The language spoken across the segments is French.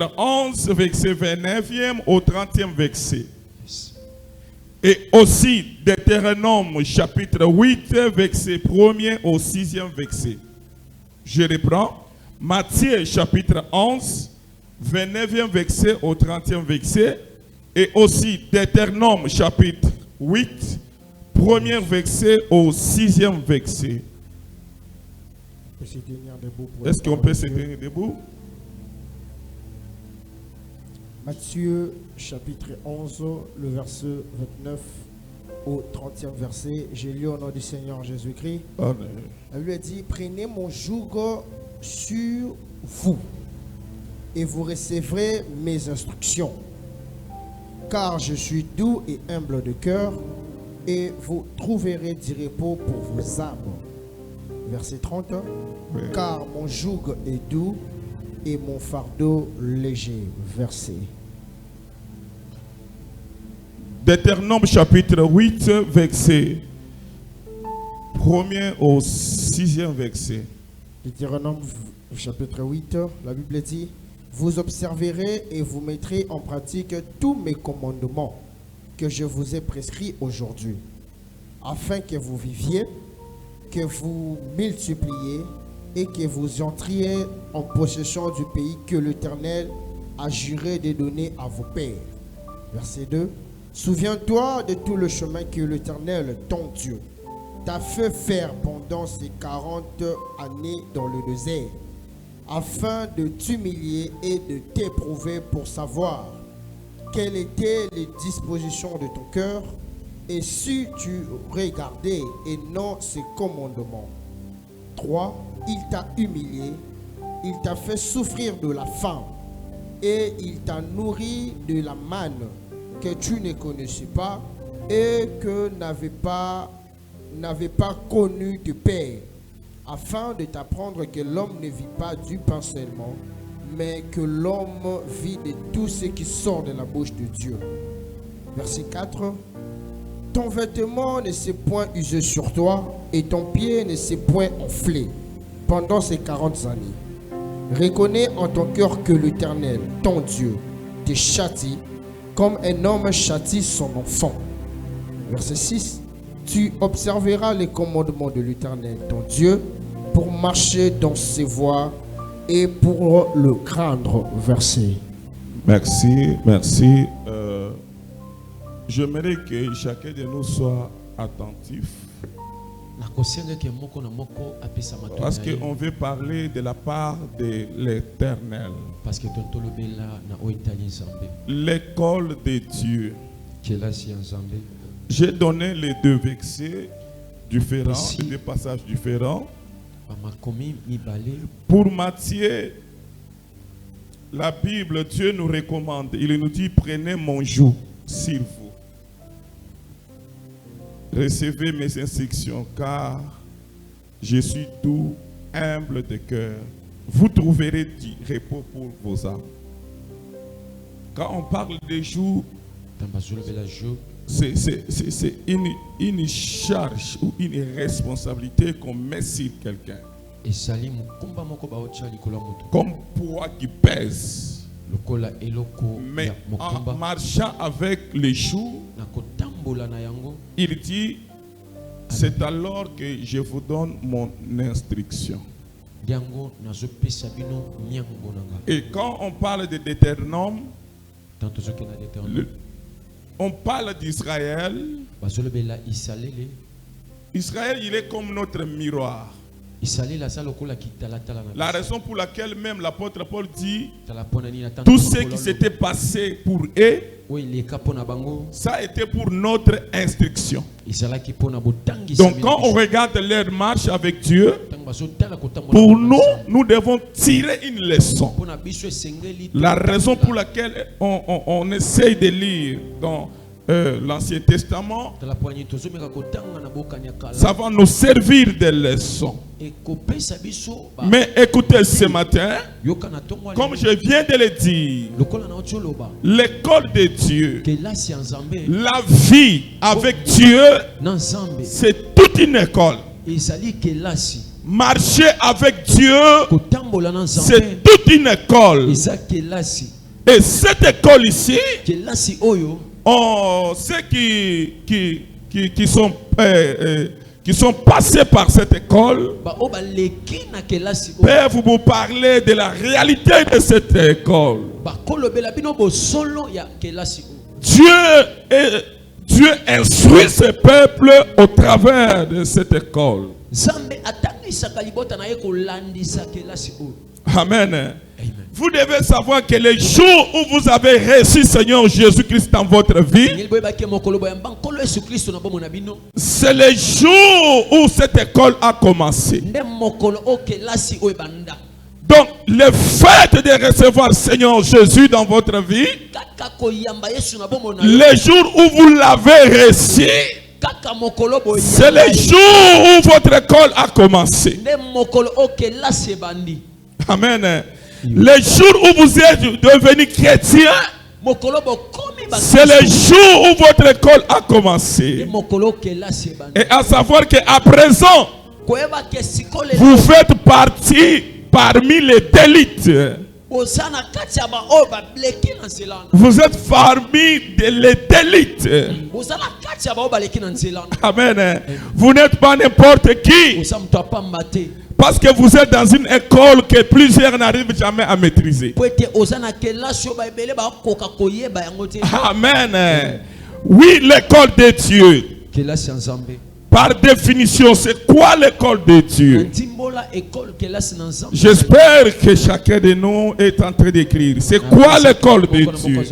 11, verset 29e au 30e verset. Et aussi Deutéronome chapitre 8, verset 1er au 6e verset. Je reprends. Matthieu chapitre 11, 29e verset au 30e verset. Et aussi Deutéronome chapitre 8, 1er verset au 6e verset. Est-ce qu'on peut se tenir debout? Matthieu chapitre 11, le verset 29 au 30e verset. J'ai lu au nom du Seigneur Jésus-Christ. Elle lui a dit, prenez mon joug sur vous et vous recevrez mes instructions. Car je suis doux et humble de cœur et vous trouverez du repos pour vos âmes. Verset 30. Oui. Car mon joug est doux et mon fardeau léger. Verset. Deutéronome chapitre 8, verset 1er au 6e verset. Deutéronome chapitre 8, la Bible dit, vous observerez et vous mettrez en pratique tous mes commandements que je vous ai prescrits aujourd'hui, afin que vous viviez, que vous multipliez et que vous entriez en possession du pays que l'Éternel a juré de donner à vos pères. Verset 2. Souviens-toi de tout le chemin que l'Éternel, ton Dieu, t'a fait faire pendant ces 40 années dans le désert, afin de t'humilier et de t'éprouver pour savoir quelles étaient les dispositions de ton cœur, et si tu regardais et non ses commandements. 3. Il t'a humilié, il t'a fait souffrir de la faim, et il t'a nourri de la manne que tu ne connaissais pas et que n'avait pas connu de père, afin de t'apprendre que l'homme ne vit pas du pain seulement, mais que l'homme vit de tout ce qui sort de la bouche de Dieu. Verset 4. Ton vêtement ne s'est point usé sur toi et ton pied ne s'est point enflé pendant ces 40 années. Reconnais en ton cœur que l'Éternel, ton Dieu, te châtie comme un homme châtie son enfant. Verset 6. Tu observeras les commandements de l'Éternel, ton Dieu, pour marcher dans ses voies et pour le craindre. Verset. Merci, merci. J'aimerais que chacun de nous soit attentif. Parce qu'on veut parler de la part de l'Éternel. L'école de Dieu. J'ai donné les deux versets différents, les deux passages différents. Pour Matthieu, la Bible, Dieu nous recommande, il nous dit, prenez mon joug sur vous. Recevez mes instructions, car je suis doux, humble de cœur. Vous trouverez du repos pour vos âmes. Quand on parle de joug, c'est une charge ou une responsabilité qu'on met sur quelqu'un. Comme poids qui pèse. Mais en marchant avec les jougs, il dit, c'est alors que je vous donne mon instruction. Et quand on parle de Deutéronome, on parle d'Israël. Israël, il est comme notre miroir. La raison pour laquelle même l'apôtre Paul dit tout ce qui s'était passé pour eux, ça a été pour notre instruction. Donc quand on regarde leur marche avec Dieu, pour nous, nous devons tirer une leçon. La raison pour laquelle on essaye de lire dans l'Ancien Testament, ça va nous servir de leçon. Mais écoutez ce matin, comme je viens de le dire, l'école de Dieu, la vie avec Dieu, c'est toute une école. Marcher avec Dieu, c'est toute une école. Et cette école ici, ceux qui sont passés par cette école peuvent vous parler de la réalité de cette école. Dieu instruit ce peuple au travers de cette école. Amen. Vous devez savoir que les jours où vous avez reçu Seigneur Jésus-Christ dans votre vie, c'est les jours où cette école a commencé. Donc, le fait de recevoir Seigneur Jésus dans votre vie, les jours où vous l'avez reçu, c'est les jours où votre école a commencé. Amen. Les jours où vous êtes devenu chrétien, c'est les jours où votre école a commencé. Et à savoir qu'à présent, vous faites partie parmi les élites. Vous êtes parmi les élites. Amen. Vous n'êtes pas n'importe qui. Parce que vous êtes dans une école que plusieurs n'arrivent jamais à maîtriser. Amen. Oui, l'école de Dieu. Par définition, c'est quoi l'école de Dieu? J'espère que chacun de nous est en train d'écrire. C'est quoi l'école de Dieu?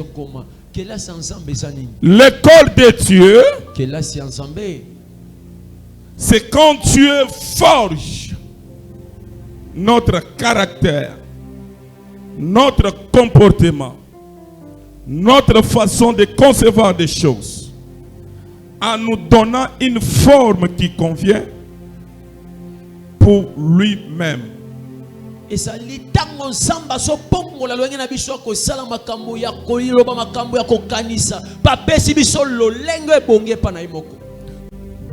L'école de Dieu, c'est quand Dieu forge notre caractère, notre comportement, notre façon de concevoir des choses, en nous donnant une forme qui convient pour lui-même.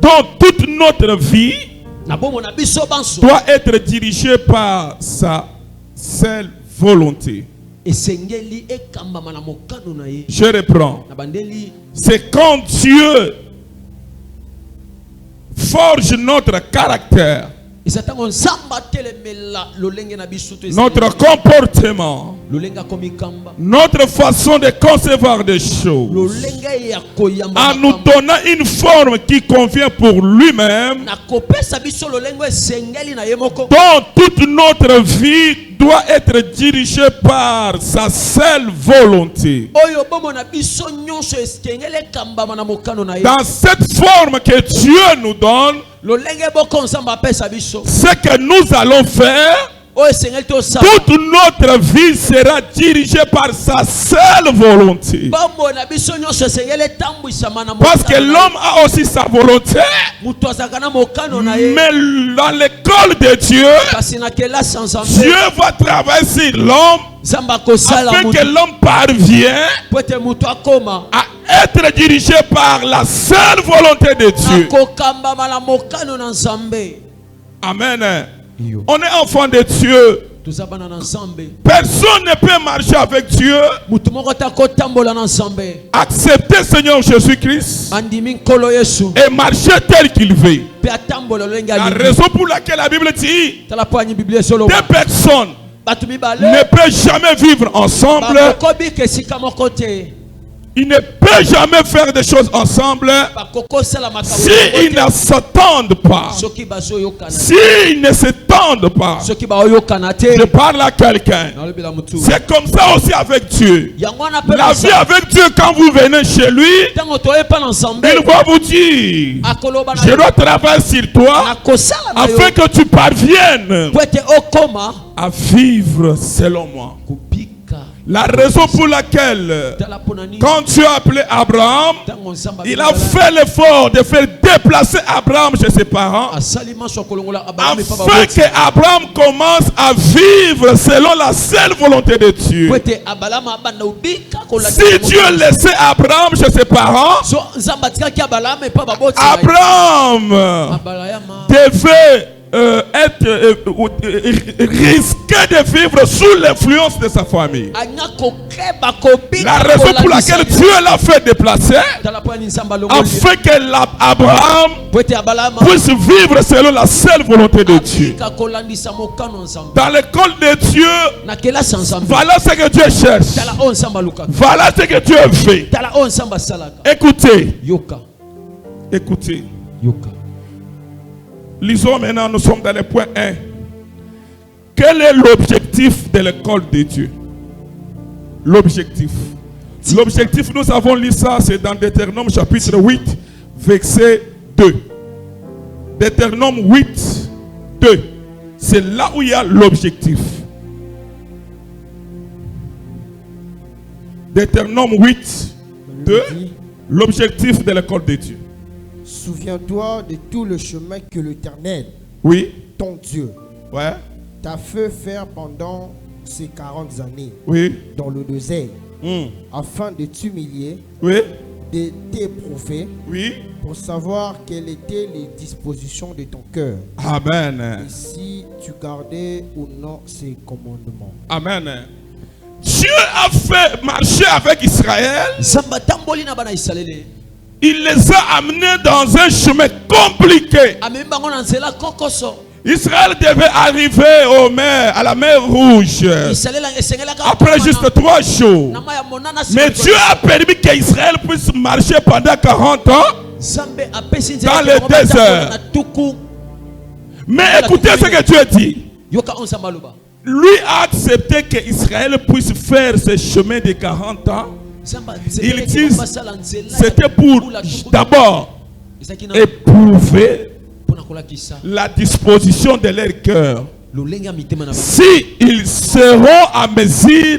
Donc toute notre vie doit être dirigée par sa seule volonté. Je reprends. C'est quand Dieu forge notre caractère, notre comportement, notre façon de concevoir des choses, en nous donnant une forme qui convient pour lui-même. Donc toute notre vie doit être dirigée par sa seule volonté. Dans cette forme que Dieu nous donne, ce que nous allons faire, toute notre vie sera dirigée par sa seule volonté. Parce que l'homme a aussi sa volonté. Mais dans l'école de Dieu, Dieu va travailler sur l'homme afin que l'homme parvienne à être dirigé par la seule volonté de Dieu. Amen. On est enfant de Dieu. Personne ne peut marcher avec Dieu, accepter Seigneur Jésus-Christ et marcher tel qu'il veut. La raison pour laquelle la Bible dit deux personnes ne peuvent jamais vivre ensemble, ils ne peuvent jamais faire des choses ensemble s'ils ne s'entendent pas. S'ils ne s'entendent pas. Je parle à quelqu'un. C'est comme ça aussi avec Dieu. La vie avec Dieu, quand vous venez chez lui, il va vous dire: je dois travailler sur toi afin que tu parviennes à vivre selon moi. La raison pour laquelle, quand Dieu a appelé Abraham, il a fait l'effort de faire déplacer Abraham chez ses parents, afin qu'Abraham commence à vivre selon la seule volonté de Dieu. Si Dieu laissait Abraham chez ses parents, Abraham devait risquait de vivre sous l'influence de sa famille. La raison pour laquelle Dieu l'a fait déplacer, afin que Abraham puisse vivre selon la seule volonté de Dieu. Dans l'école de Dieu, voilà ce que Dieu cherche. Voilà ce que Dieu fait. Écoutez. Écoutez. Lisons maintenant, nous sommes dans le point 1. Quel est l'objectif de l'école de Dieu? L'objectif. L'objectif, nous avons lu ça, c'est dans Deutéronome chapitre 8, verset 2. Deutéronome 8, 2. C'est là où il y a l'objectif. Deutéronome 8, 2. L'objectif de l'école de Dieu. Souviens-toi de tout le chemin que l'Éternel, oui, ton Dieu, ouais, t'a fait faire pendant ces 40 années, oui, dans le désert, afin de t'humilier, oui, de t'éprouver, oui, pour savoir quelles étaient les dispositions de ton cœur. Amen. Et si tu gardais ou non ses commandements. Amen. Dieu a fait marcher avec Israël. Il les a amenés dans un chemin compliqué. Israël devait arriver à la mer Rouge après juste 3 jours. Mais Dieu a permis qu'Israël puisse marcher pendant 40 ans dans le désert. Mais écoutez ce que Dieu dit. Lui a accepté qu'Israël puisse faire ce chemin de 40 ans. Ils disent c'était pour d'abord éprouver la disposition de leur cœur. Si ils seront à mesure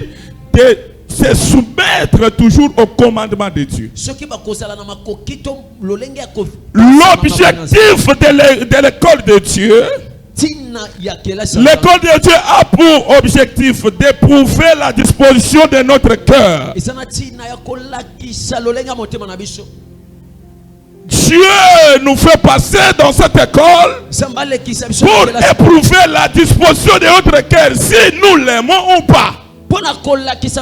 de se soumettre toujours au commandement de Dieu. L'objectif de l'école de Dieu, l'école de Dieu a pour objectif d'éprouver la disposition de notre cœur. Dieu nous fait passer dans cette école pour éprouver la disposition de notre cœur, si nous l'aimons ou pas. Si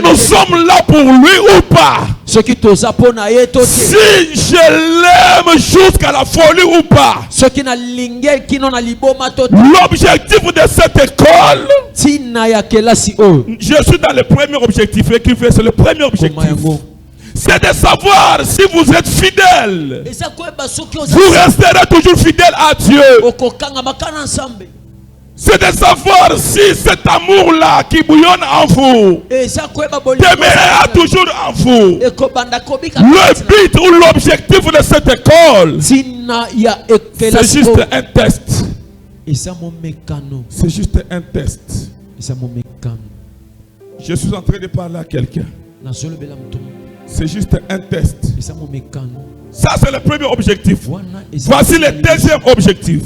nous sommes là pour lui ou pas. Si je l'aime jusqu'à la folie ou pas. L'objectif de cette école, je suis dans le premier objectif. C'est le premier objectif. C'est de savoir si vous êtes fidèle. Vous resterez toujours fidèle à Dieu. C'est de savoir si cet amour-là qui bouillonne en vous demeurera toujours en vous. Le but ou l'objectif de cette école, c'est juste un test. C'est juste un test. Je suis en train de parler à quelqu'un. C'est juste un test. Ça, c'est le premier objectif. Voici le deuxième objectif.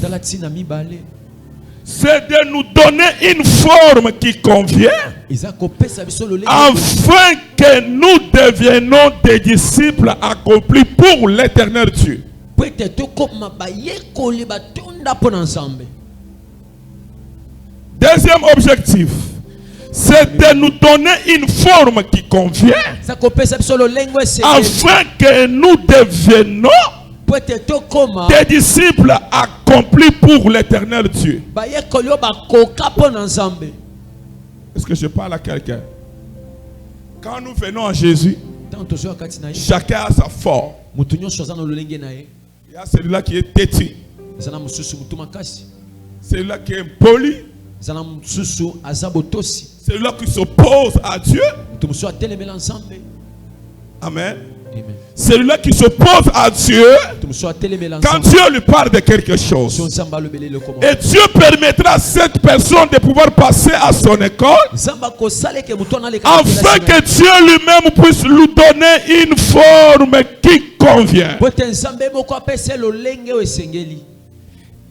C'est de nous donner une forme qui convient, afin que nous deviennons des disciples accomplis pour l'éternel Dieu. Deuxième objectif, c'est de nous donner une forme qui convient, afin que nous deviennons des disciples accomplis pour l'éternel Dieu. Est-ce que je parle à quelqu'un? Quand nous venons à Jésus, chacun a sa forme. Il y a celui-là qui est têtu, celui-là qui est poli, celui-là qui s'oppose à Dieu. Amen. Celui-là qui s'oppose à Dieu, quand Dieu lui parle de quelque chose, et Dieu permettra à cette personne de pouvoir passer à son école, afin que Dieu lui-même puisse lui donner une forme qui convient.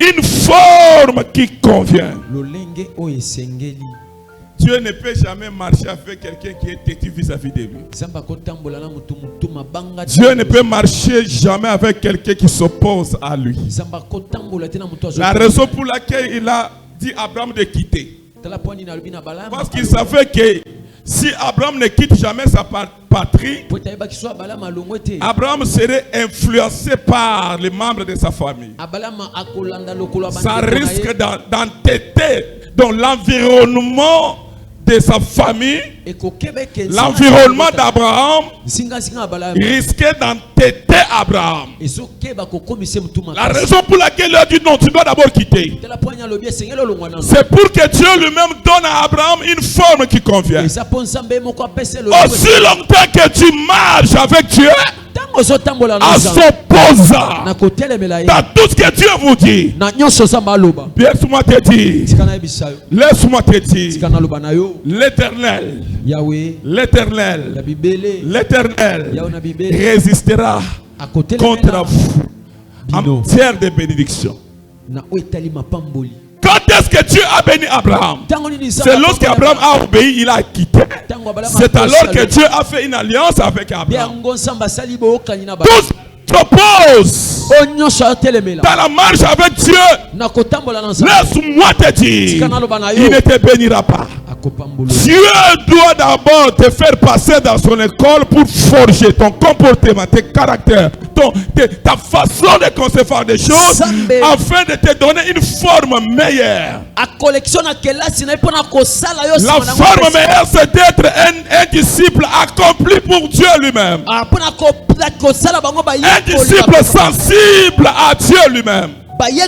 Une forme qui convient. Dieu ne peut jamais marcher avec quelqu'un qui est têtu vis-à-vis de lui. Dieu ne peut marcher jamais avec quelqu'un qui s'oppose à lui. La raison pour laquelle il a dit à Abraham de quitter. Parce qu'il savait que si Abraham ne quitte jamais sa patrie, Abraham serait influencé par les membres de sa famille. Ça risque d'entêter dans l'environnement de sa famille. L'environnement d'Abraham risquait d'entêter Abraham. La raison pour laquelle il a dit non, tu dois d'abord quitter. C'est pour que Dieu lui-même donne à Abraham une forme qui convient. Aussi longtemps que tu marches avec Dieu, en s'opposant dans tout ce que Dieu vous dit, laisse-moi te dire, laisse-moi te dire, l'Éternel, l'Éternel, l'Éternel résistera contre vous en terre de bénédiction. Quand est-ce que Dieu a béni Abraham? C'est lorsque Abraham a obéi, il a quitté. C'est alors que Dieu a fait une alliance avec Abraham. Tous s'opposent dans la marche avec Dieu. Laisse-moi te dire, il ne te bénira pas. Dieu doit d'abord te faire passer dans son école pour forger ton comportement, tes caractères, ta façon de concevoir des choses, afin de te donner une forme meilleure. La forme meilleure, c'est d'être un disciple accompli pour Dieu lui-même. Un disciple sensible à Dieu lui-même. Il y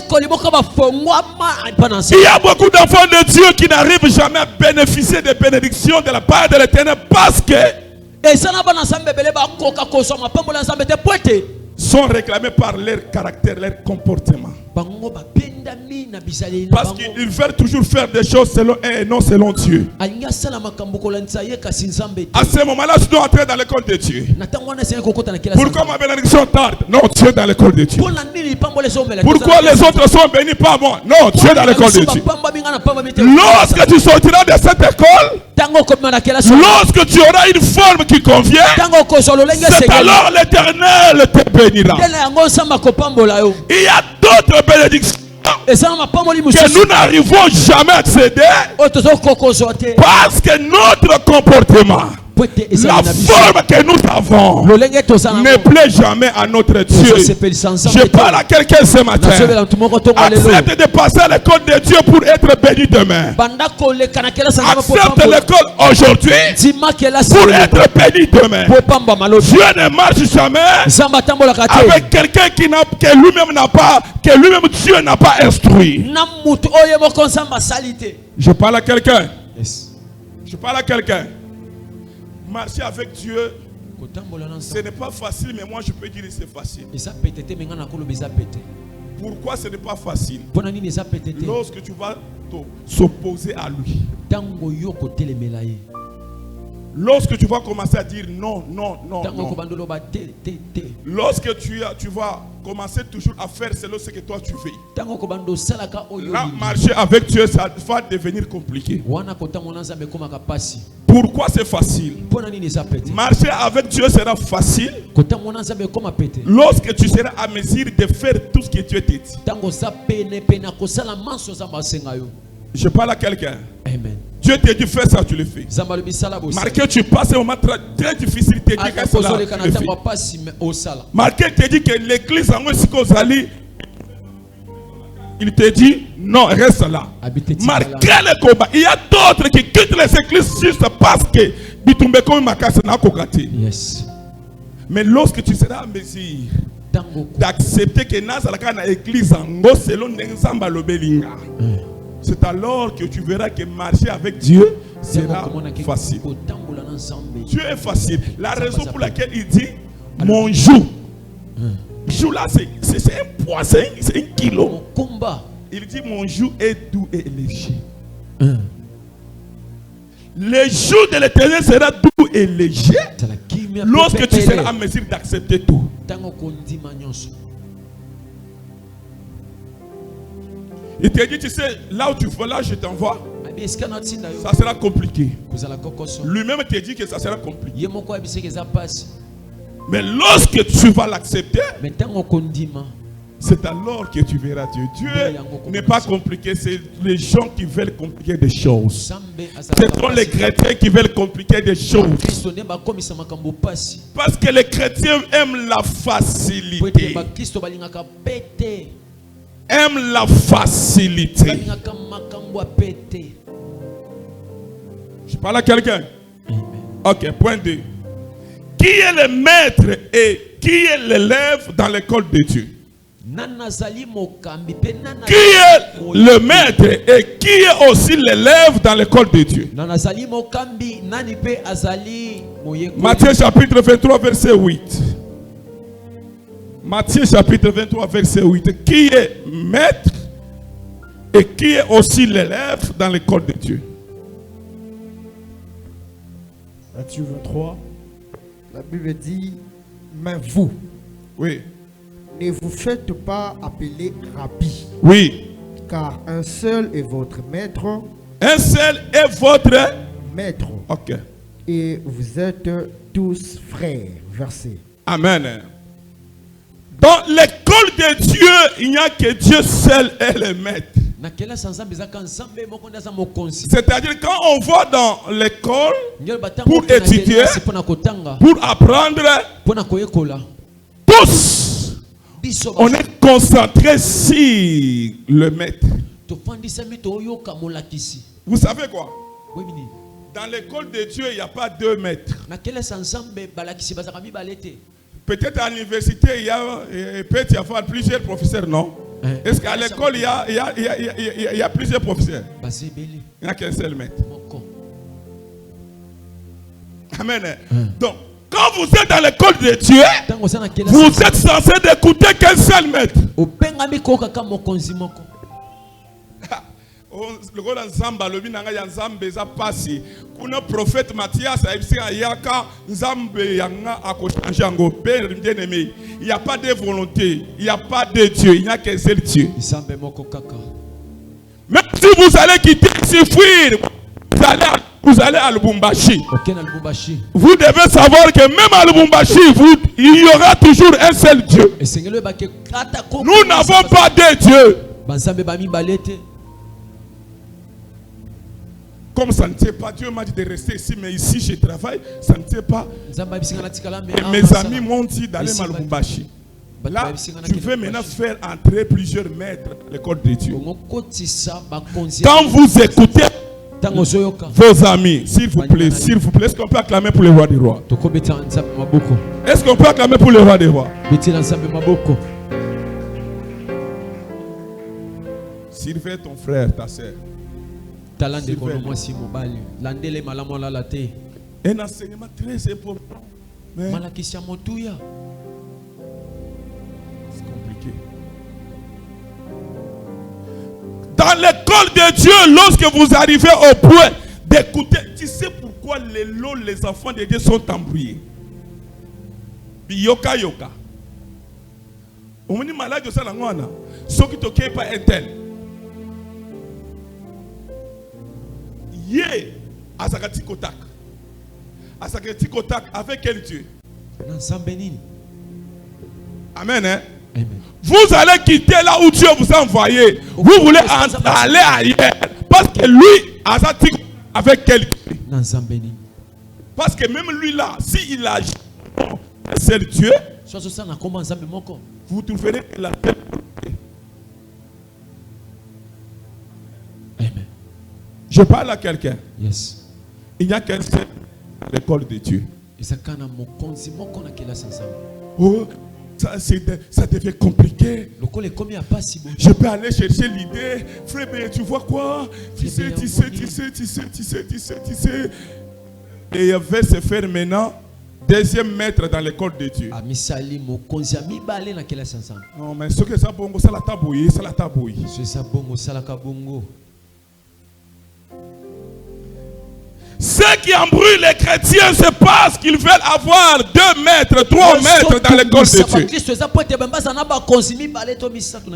a beaucoup d'enfants de Dieu qui n'arrivent jamais à bénéficier des bénédictions de la part de l'Éternel parce que sont réclamés par leur caractère, leur comportement. Parce qu'ils veulent toujours faire des choses selon eux et non selon Dieu. À ce moment-là, je dois entrer dans l'école de Dieu. Pourquoi ma bénédiction tarde? Non, Dieu est dans l'école de Dieu. Pourquoi les autres sont bénis pas moi? Non, Dieu est dans l'école de Dieu. Lorsque tu sortiras de cette école, lorsque tu auras une forme qui convient, c'est alors l'Éternel te bénira. Il y a d'autres bénédictions que nous n'arrivons jamais à accéder parce que notre comportement, la forme que nous avons, ne plaît jamais à notre Dieu. Je parle à quelqu'un ce matin. Accepte de passer à l'école de Dieu pour être béni demain. Accepte l'école aujourd'hui pour être béni demain. Dieu ne marche jamais avec quelqu'un que lui-même n'a pas, que lui-même Dieu n'a pas instruit. Je parle à quelqu'un. Je parle à quelqu'un. Marcher avec Dieu, ce n'est pas facile, mais moi je peux dire que c'est facile. Pourquoi ce n'est pas facile? Lorsque tu vas s'opposer à lui. Lorsque tu vas commencer à dire non, non, non, non. Lorsque tu vas commencer toujours à faire selon ce que toi tu veux. Là, marcher avec Dieu, ça va devenir compliqué. Pourquoi c'est facile? Marcher avec Dieu sera facile lorsque tu seras à mesure de faire tout ce que Dieu te dit. Je parle à quelqu'un. Amen. Dieu te dit fais ça, tu le fais. Marqué, tu passes un moment très difficile, te dit que cela, tu le fais. Marqué te dit que l'église en Ozali, il te dit non, reste là. Marqué le combat. Il y a d'autres qui quittent les églises juste parce que mais lorsque tu seras en mesure d'accepter que Nazalaka na église en selon Nzamba Lobelinga, c'est alors que tu verras que marcher avec Dieu sera facile. Dieu est facile. La raison pour laquelle il dit mon joug. Joug là, c'est un poids, c'est un kilo. Il dit mon joug est doux et léger. Le joug de l'Éternel sera doux et léger lorsque tu seras en mesure d'accepter tout. Il te dit, tu sais, là où tu vas, là je t'envoie. Ça sera compliqué. Lui-même te dit que ça sera compliqué. Mais lorsque tu vas l'accepter, c'est alors que tu verras Dieu. Dieu n'est pas compliqué, c'est les gens qui veulent compliquer des choses. Ce sont les chrétiens qui veulent compliquer des choses. Parce que les chrétiens aiment la facilité. Aiment la facilité. Je parle à quelqu'un. Ok, point 2. Qui est le maître et qui est l'élève dans l'école de Dieu? Qui est le maître et qui est aussi l'élève dans l'école de Dieu? Matthieu chapitre 23 verset 8. Matthieu chapitre 23 verset 8. Qui est maître et qui est aussi l'élève dans l'école de Dieu? Matthieu 23. La Bible dit, mais vous, oui, ne vous faites pas appeler Rabbi. Oui. Car un seul est votre maître. Un seul est votre maître. Ok. Et vous êtes tous frères. Verset. Amen. Dans l'école de Dieu, il n'y a que Dieu seul est le maître. C'est-à-dire quand on va dans l'école pour étudier, pour apprendre, tous, on est concentré sur le maître. Vous savez quoi? Dans l'école de Dieu, il n'y a pas deux maîtres. Peut-être à l'université, il peut y avoir plusieurs professeurs, non? Est-ce qu'à l'école, il y a plusieurs professeurs? Il n'y a qu'un seul maître. Amen. Donc, quand vous êtes dans l'école de Dieu, vous êtes censé d'écouter qu'un seul maître. Le gars Nzamba, le binanga ya Nzambe za pasi. Kuna prophète Matthias a dit ayaka Nzambe yanga akochange ngo père bien-aimé. Il n'y a pas de volonté, il n'y a pas de Dieu, il n'y a qu'un seul Dieu. Même si vous allez quitter ici, fuir, vous allez à Lubumbashi. Vous devez savoir que même à Lubumbashi, il y aura toujours un seul Dieu. Nous n'avons pas de Dieu. Comme ça ne tient pas, Dieu m'a dit de rester ici, mais ici je travaille, ça ne tient pas. Et mes amis m'ont dit d'aller à Lubumbashi. Là, tu veux maintenant faire entrer plusieurs maîtres à l'école de Dieu. Quand vous écoutez vos amis, s'il vous plaît, est-ce qu'on peut acclamer pour le roi des rois? Est-ce qu'on peut acclamer pour le roi des rois? Surveille ton frère, ta soeur. Un enseignement très important. Mais c'est compliqué. Dans l'école de Dieu, lorsque vous arrivez au point d'écouter, tu sais pourquoi les enfants de Dieu sont embrouillés. Yoka yoka. On me dit malade de ça la ngwana. Ce qui t'occupe pas un tel. Yé, Azakati Kotak. Azakati Kotak avec quel Dieu? Amen. Hein? Amen. Vous allez quitter là où Dieu vous a envoyé. Vous voulez aller ailleurs. Parce que lui, Azakati avec quel Dieu? Parce que même lui là, s'il agit, c'est le Dieu. Vous trouverez la tête. Je parle à quelqu'un. Yes. Il n'y a qu'un seul à l'école de Dieu. Oh, ça devient compliqué. Je peux aller chercher l'idée. Frère, mais tu vois quoi? Tu sais. Et il va se faire maintenant deuxième maître dans l'école de Dieu. Non, mais ce que ça bongo, ça la tabouille, ça la tabouille. Ce qui embrouille les chrétiens, c'est parce qu'ils veulent avoir 2 maîtres, 3 maîtres dans l'école de Dieu.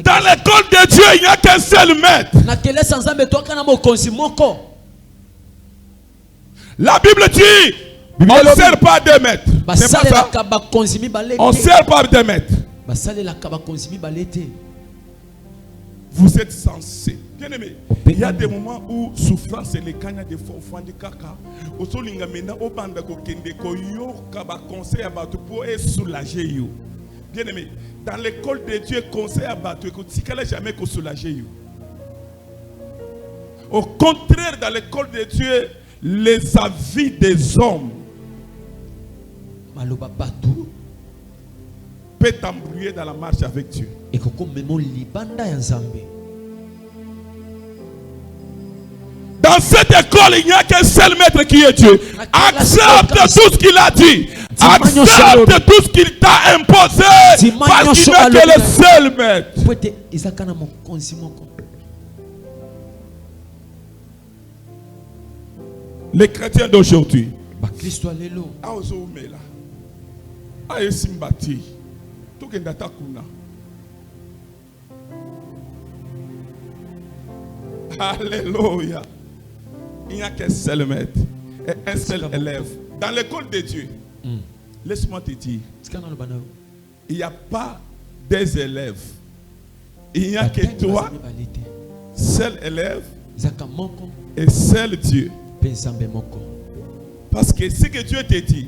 Dans l'école de Dieu, il n'y a qu'un seul maître. La Bible dit, on ne sert pas 2 mètres. C'est pas ça. On ne sert pas 2 mètres. Vous êtes censés. Bien aimé, il y a des moments où souffrance et les cagnes des fois au de caca. Au sol l'ingamena au banda ko kende ko yo kaba conseil à battre pour soulager you. Bien aimé, dans l'école de Dieu conseil à battre ko tikala jamais ko soulager you. Au contraire, dans l'école de Dieu, les avis des hommes peut t'embrouiller dans la marche avec Dieu. Dans cette école, il n'y a qu'un seul maître qui est Dieu. Accepte tout ce qu'il a dit. Accepte tout ce qu'il t'a imposé. Parce qu'il n'est que le seul maître. Les chrétiens d'aujourd'hui. Alléluia. Il n'y a qu'un seul maître et un seul élève. Dans l'école de Dieu, laisse-moi te dire, il n'y a pas des élèves. Il n'y a que toi, seul élève et seul Dieu. Parce que ce que Dieu te dit,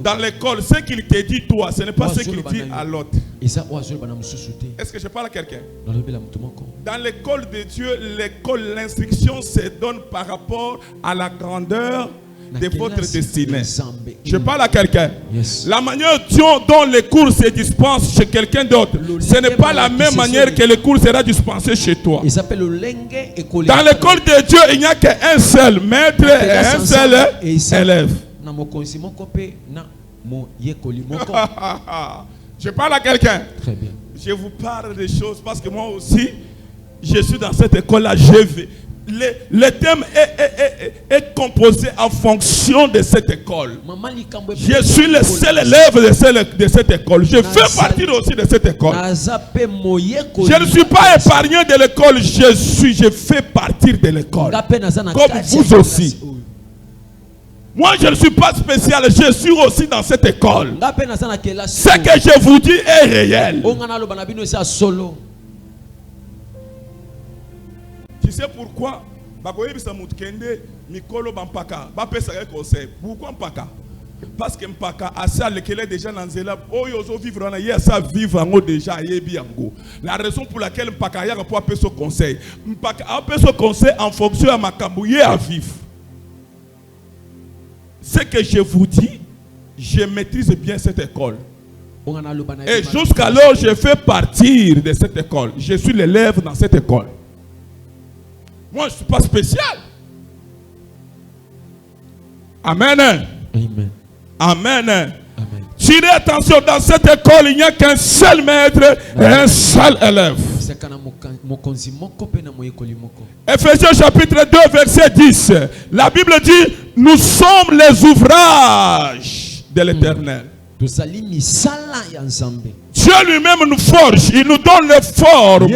dans l'école, ce qu'il te dit toi, ce n'est pas ce qu'il dit à l'autre. Est-ce que je parle à quelqu'un? Dans l'école de Dieu, l'instruction se donne par rapport à la grandeur de votre destinée. Je parle à quelqu'un. La manière dont les cours se dispensent chez quelqu'un d'autre, ce n'est pas la même manière que les cours sera dispensé chez toi. Dans l'école de Dieu, il n'y a qu'un seul maître et un seul élève. Je parle à quelqu'un. Très bien. Je vous parle des choses parce que moi aussi, je suis dans cette école-là. Le thème est composé en fonction de cette école. Je suis le seul élève de cette école. Je fais partie aussi de cette école. Je ne suis pas épargné de l'école. Je fais partie de l'école. Comme vous aussi. Moi, je ne suis pas spécial, je suis aussi dans cette école. Ce que je vous dis est réel. Tu sais pourquoi? Pourquoi Mpaka? Parce que Mpaka a ça lequel est déjà dans Zéla. Oh, yozo vivre en hier, ça vivre en déjà yebiango. La raison pour laquelle Mpaka a pas fait ce conseil. Mpaka a fait ce conseil en fonction à Makambouye à vivre. Ce que je vous dis, je maîtrise bien cette école. Et jusqu'alors, je fais partie de cette école. Je suis l'élève dans cette école. Moi, je ne suis pas spécial. Amen. Amen. Amen. Amen. Tirez attention, dans cette école, il n'y a qu'un seul maître et un seul élève. Ephésiens chapitre 2, verset 10. La Bible dit, nous sommes les ouvrages de l'Éternel. Dieu lui-même nous forge, il nous donne les formes.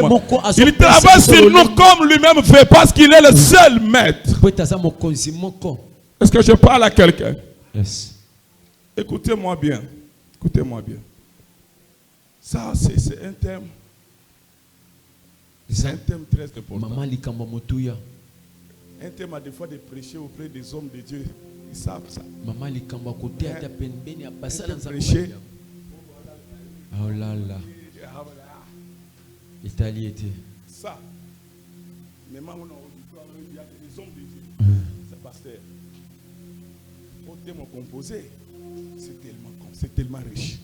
Il travaille sur nous comme lui-même fait parce qu'il est le seul maître. Est-ce que je parle à quelqu'un? Yes. Écoutez-moi bien. Écoutez-moi bien. Ça, c'est un thème. C'est un thème très important. Un thème à des fois de prêcher auprès des hommes de Dieu. Ils savent ça. Prêcher. Oh là là. Italie était. Ça. Mais maintenant, il y a des hommes de Dieu. C'est pasteur. Au thème composé, c'est tellement riche.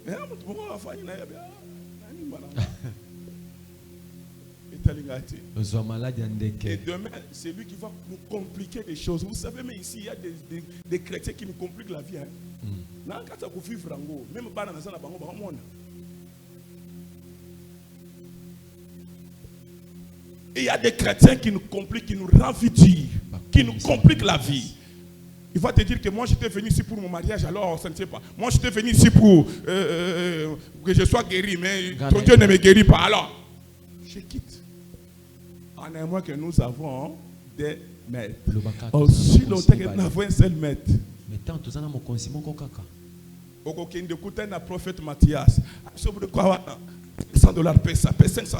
Et demain, c'est lui qui va nous compliquer des choses. Vous savez, mais ici, il y a des chrétiens qui nous compliquent la vie. Et il y a des chrétiens qui nous compliquent, qui nous rendent durs, qui nous compliquent la vie. Il va te dire que moi j'étais venu ici pour mon mariage, alors ça ne sait pas. Moi j'étais venu ici pour que je sois guéri, mais ton Dieu ne me guérit pas. Alors, je quitte. En un mois que nous avons des maîtres. Aussi longtemps que nous avons un seul maître. Okokende kuta na prophète Matthias. Sobre quoi $500 paie ça, paie $500.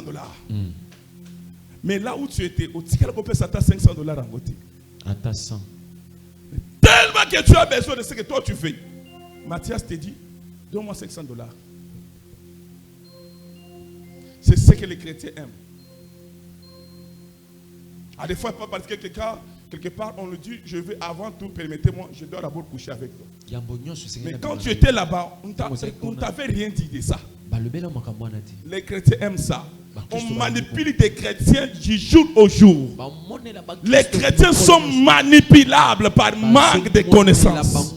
Mais là où tu étais, au ticket paie ça t'as $500 en côté. À 100. Tellement que tu as besoin de ce que toi tu fais. Matthias te dit, donne-moi $500. C'est ce que les chrétiens aiment. À des fois, pas parce que quelque part, on le dit, je veux avant tout, permettez-moi, je dois d'abord coucher avec toi. Mais quand tu étais là-bas, on ne t'avait rien dit de ça. Les chrétiens aiment ça. On manipule des chrétiens du jour au jour. Les chrétiens sont manipulables par manque de connaissances,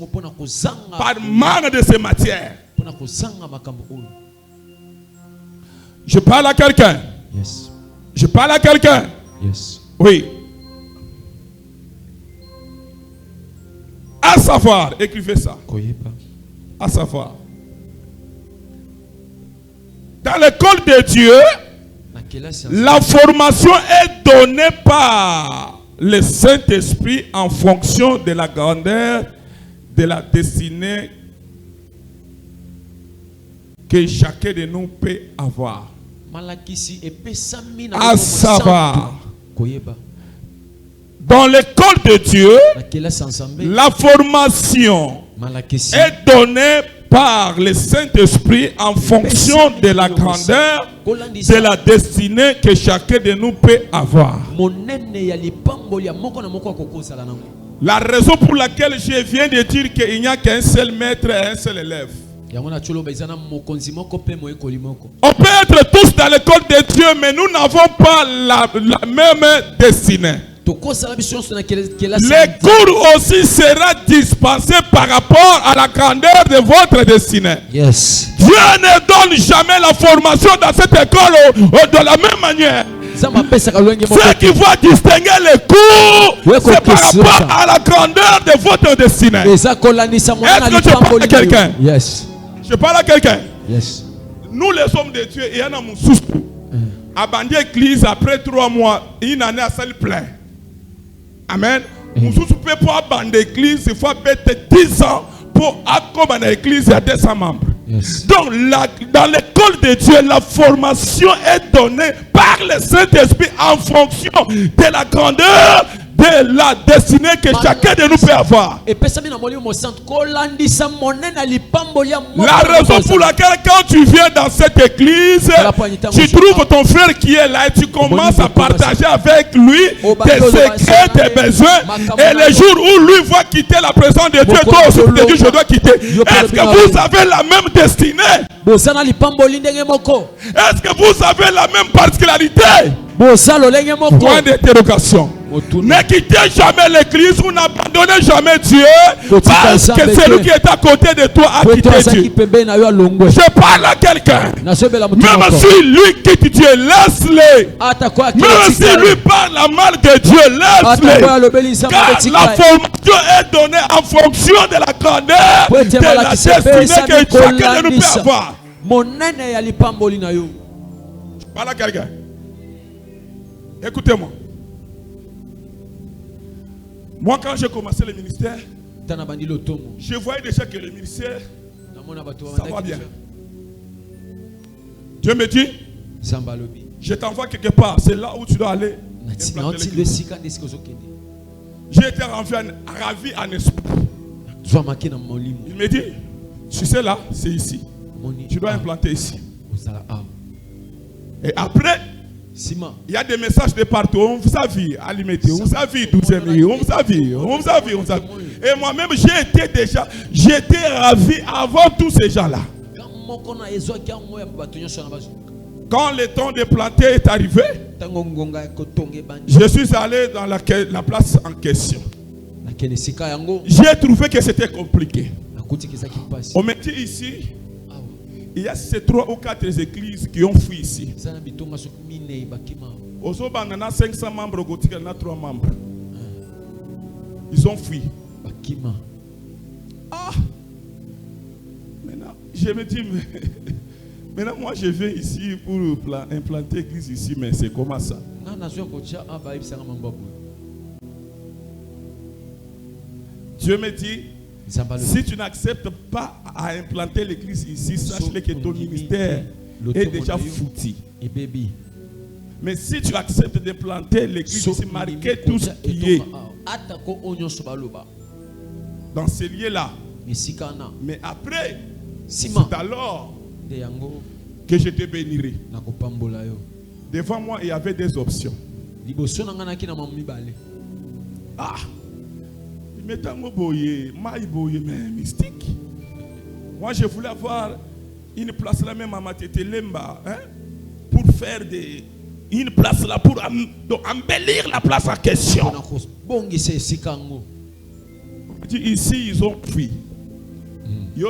par manque de ces matières. Je parle à quelqu'un. Yes. Je parle à quelqu'un. Yes. Oui. À savoir, écrivez ça. À savoir. Dans l'école de Dieu, la formation est donnée par le Saint-Esprit en fonction de la grandeur de la destinée que chacun de nous peut avoir. À savoir, dans l'école de Dieu, la formation est donnée par le Saint-Esprit en fonction de la grandeur de la destinée que chacun de nous peut avoir. La raison pour laquelle je viens de dire qu'il n'y a qu'un seul maître et un seul élève. On peut être tous dans l'école de Dieu, mais nous n'avons pas la même destinée. Les cours aussi sera dispensé par rapport à la grandeur de votre destinée. Yes. Dieu ne donne jamais la formation dans cette école de la même manière. Ce qui va distinguer les cours, c'est par rapport à la grandeur de votre destinée. Est-ce que tu parles à quelqu'un? Yes. Je parle à quelqu'un. Yes. Nous les hommes de Dieu, il y en a mon sous. Abandonné l'église après 3 mois, une année à salle plein. Amen. Mon sous peut pas abandonner l'église, il faut peut-être 10 ans pour accompagner l'église à 200 membres. Yes. Donc dans l'école de Dieu, la formation est donnée par le Saint-Esprit en fonction de la grandeur de la destinée que chacun de nous peut avoir. La raison pour laquelle quand tu viens dans cette église, tu trouves ton frère qui est là et tu commences à partager avec lui tes secrets, tes besoins. Et le jour où lui va quitter la présence de Dieu, toi aussi tu te dis je dois quitter. Est-ce que vous avez la même destinée? Est-ce que vous avez la même particularité? Point d'interrogation. Ne quittez jamais l'église, vous n'abandonnez jamais Dieu, parce que celui qui est à côté de toi a quitté Dieu. Je parle à quelqu'un. Même si lui quitte Dieu, laisse-le. Même si lui parle mal de Dieu, laisse-le. Car la formation est donnée en fonction de la grandeur de la destinée que chacun de nous peut avoir. Je parle à quelqu'un. Écoutez-moi. Moi, quand j'ai commencé le ministère, je voyais déjà que le ministère, ça va bien. Dieu me dit, je t'envoie quelque part, c'est là où tu dois aller. J'ai été ravi en esprit. Il me dit, tu sais là, c'est ici. Tu dois implanter ici. Et après, il y a des messages de partout. On vous a vu à l'imiter. On vous a vu 12e. On vous a vu. On vous a vu. Et moi-même, j'étais ravi avant tous ces gens-là. Quand le temps de planter est arrivé, je suis allé dans la place en question. J'ai trouvé que c'était compliqué. On me dit ici, il y a ces 3 ou 4 églises qui ont fui ici. Aux autres, on a 500 membres, on a 3 membres. Ils ont fui. Ah! Maintenant, je me dis, maintenant moi je viens ici pour implanter l'église ici, mais c'est comment ça? Dieu me dit, si tu n'acceptes pas à implanter l'église ici, sache-le que ton ministère est déjà foutu. Mais si tu acceptes d'implanter l'église ici, marquer tout ce qui est dans ces lieux-là. Mais après, c'est alors que je te bénirai. Devant moi, il y avait des options. Ah, mystique. Moi, je voulais avoir une place là même à Matetelemba, hein, pour faire une place là pour embellir la place en question. Ici, ils ont pris. Il y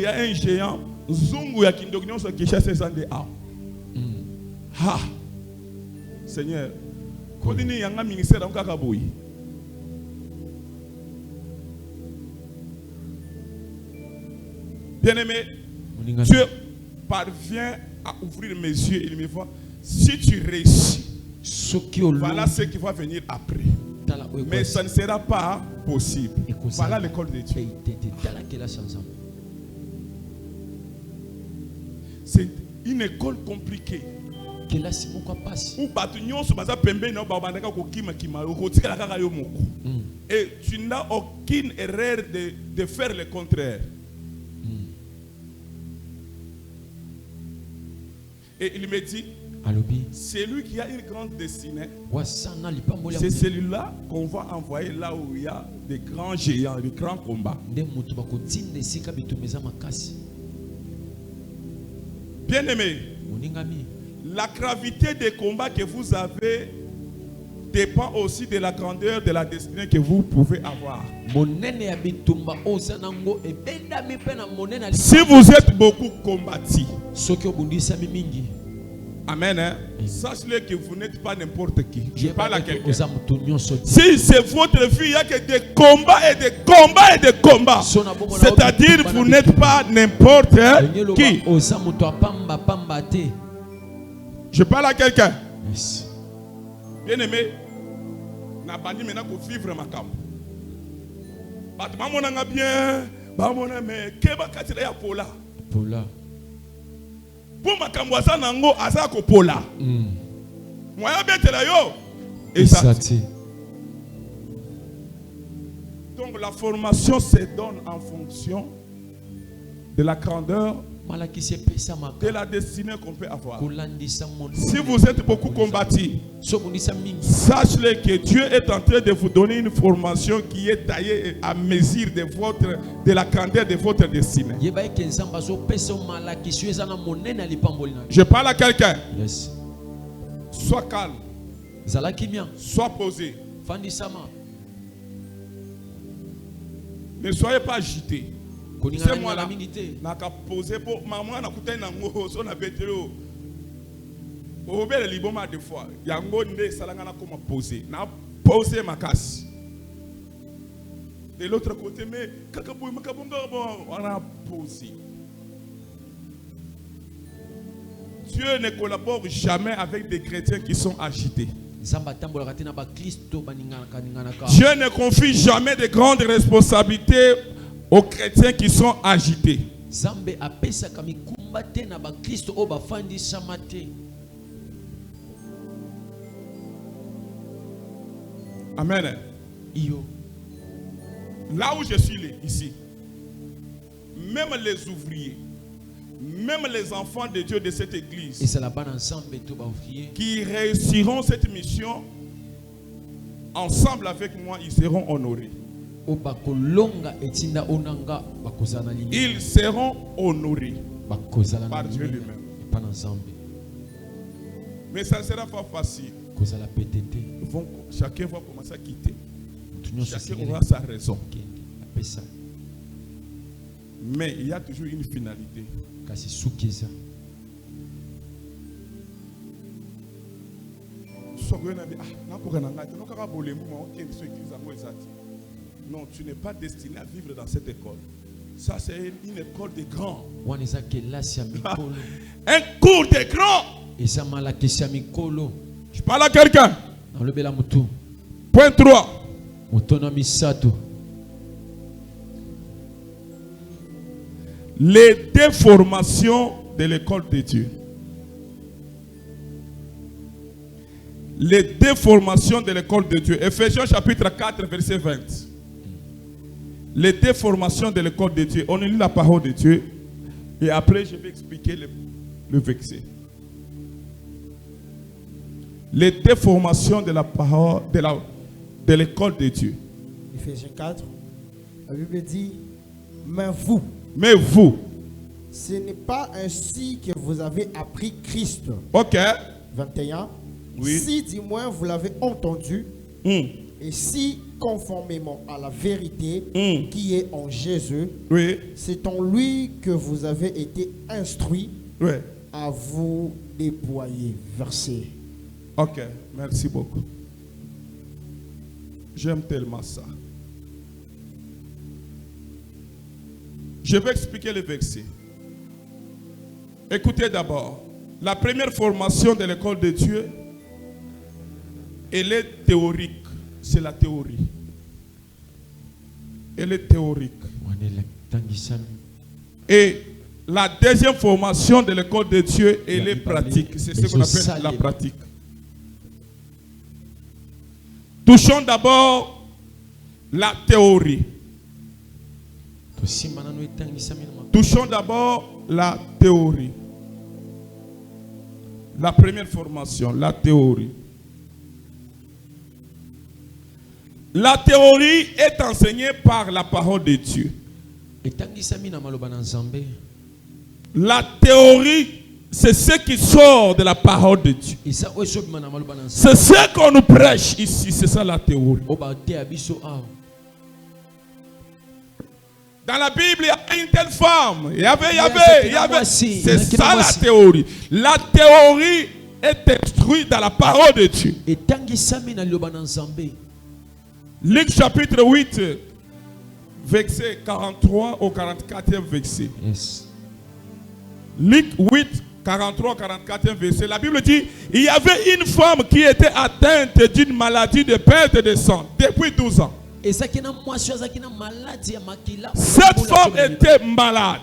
a un géant Zungu ya kindognon so kisha sesande a. Ha. Seigneur, kodini yanga ministère on kaka boyi. Bien-aimé, Dieu parvient à ouvrir mes yeux et il me voit. Si tu réussis, voilà ce qui va venir après. Mais ça ne sera pas possible. Voilà l'école de Dieu. C'est une école compliquée. Et tu n'as aucune erreur de faire le contraire. Et il me dit, c'est lui qui a une grande destinée. C'est celui-là qu'on va envoyer là où il y a des grands géants, des grands combats. Bien-aimé, la gravité des combats que vous avez dépend aussi de la grandeur de la destinée que vous pouvez avoir. Si vous êtes beaucoup combattu, amen, hein? Sachez-le que vous n'êtes pas n'importe qui. Je parle à quelqu'un. Si c'est votre vie, il n'y a que des combats et des combats et des combats. C'est-à-dire que vous n'êtes pas n'importe qui. Je parle à quelqu'un. Bien aimé, n'a pas dit maintenant qu'on vivre ma cam. Maman n'a bien, maman mais qu'est-ce que tu as pour là? Pour ma camboisa nango asako pola. Moi ya bien là yo. Et ça. Donc la formation se donne en fonction de la grandeur de la destinée qu'on peut avoir. Si vous êtes beaucoup combattu, sachez que Dieu est en train de vous donner une formation qui est taillée à mesure de la grandeur de votre destinée. Je parle à quelqu'un. Yes. Sois calme. Sois posé. Ne soyez pas agité. C'est moi là, naka posé pour maman na kutai na ngo so na betelo. O bele liboma deux fois. Yango nde salanga na koma posé. Na posé makasi. De l'autre côté mais kakaboy makabonga on a posé. Dieu ne collabore jamais avec des chrétiens qui sont agités. Dieu ne confie jamais de grandes responsabilités aux chrétiens qui sont agités. Amen. Là où je suis ici, même les ouvriers, même les enfants de Dieu de cette église qui réussiront cette mission, ensemble avec moi, ils seront honorés. Ils seront honorés par Dieu lui-même. Mais ça ne sera pas facile. Chacun va commencer à quitter. Chacun aura sa raison. Mais il y a toujours une finalité. Non, tu n'es pas destiné à vivre dans cette école. Ça, c'est une école de grands. Un cours de grands. Je parle à quelqu'un. Point 3. Les déformations de l'école de Dieu. Les déformations de l'école de Dieu. Ephésiens chapitre 4, verset 20. Les déformations de l'école de Dieu. On lit la parole de Dieu. Et après, je vais expliquer le verset. Les déformations de la parole, de l'école de Dieu. Ephésiens 4, la Bible dit, mais vous, ce n'est pas ainsi que vous avez appris Christ. Ok. 21. Oui. Si du moins vous l'avez entendu, et si conformément à la vérité qui est en Jésus, oui, c'est en lui que vous avez été instruits, oui, à vous déployer. Verset. Ok, merci beaucoup. J'aime tellement ça. Je vais expliquer le verset. Écoutez d'abord. La première formation de l'école de Dieu, elle est théorique. C'est la théorie. Elle est théorique. Et la deuxième formation de l'école de Dieu, elle est pratique. C'est ce qu'on appelle la pratique. Touchons d'abord la théorie. Touchons d'abord la théorie. La première formation, la théorie. La théorie est enseignée par la parole de Dieu. La théorie, c'est ce qui sort de la parole de Dieu. C'est ce qu'on nous prêche ici, c'est ça la théorie. Dans la Bible, il y a une telle femme. Il y avait. C'est ça la théorie. La théorie est instruite dans la parole de Dieu. Luc chapitre 8, verset 43 au 44e verset. Yes. Luc 8, 43 au 44e verset. La Bible dit, il y avait une femme qui était atteinte d'une maladie de perte de sang depuis 12 ans. Cette femme était malade,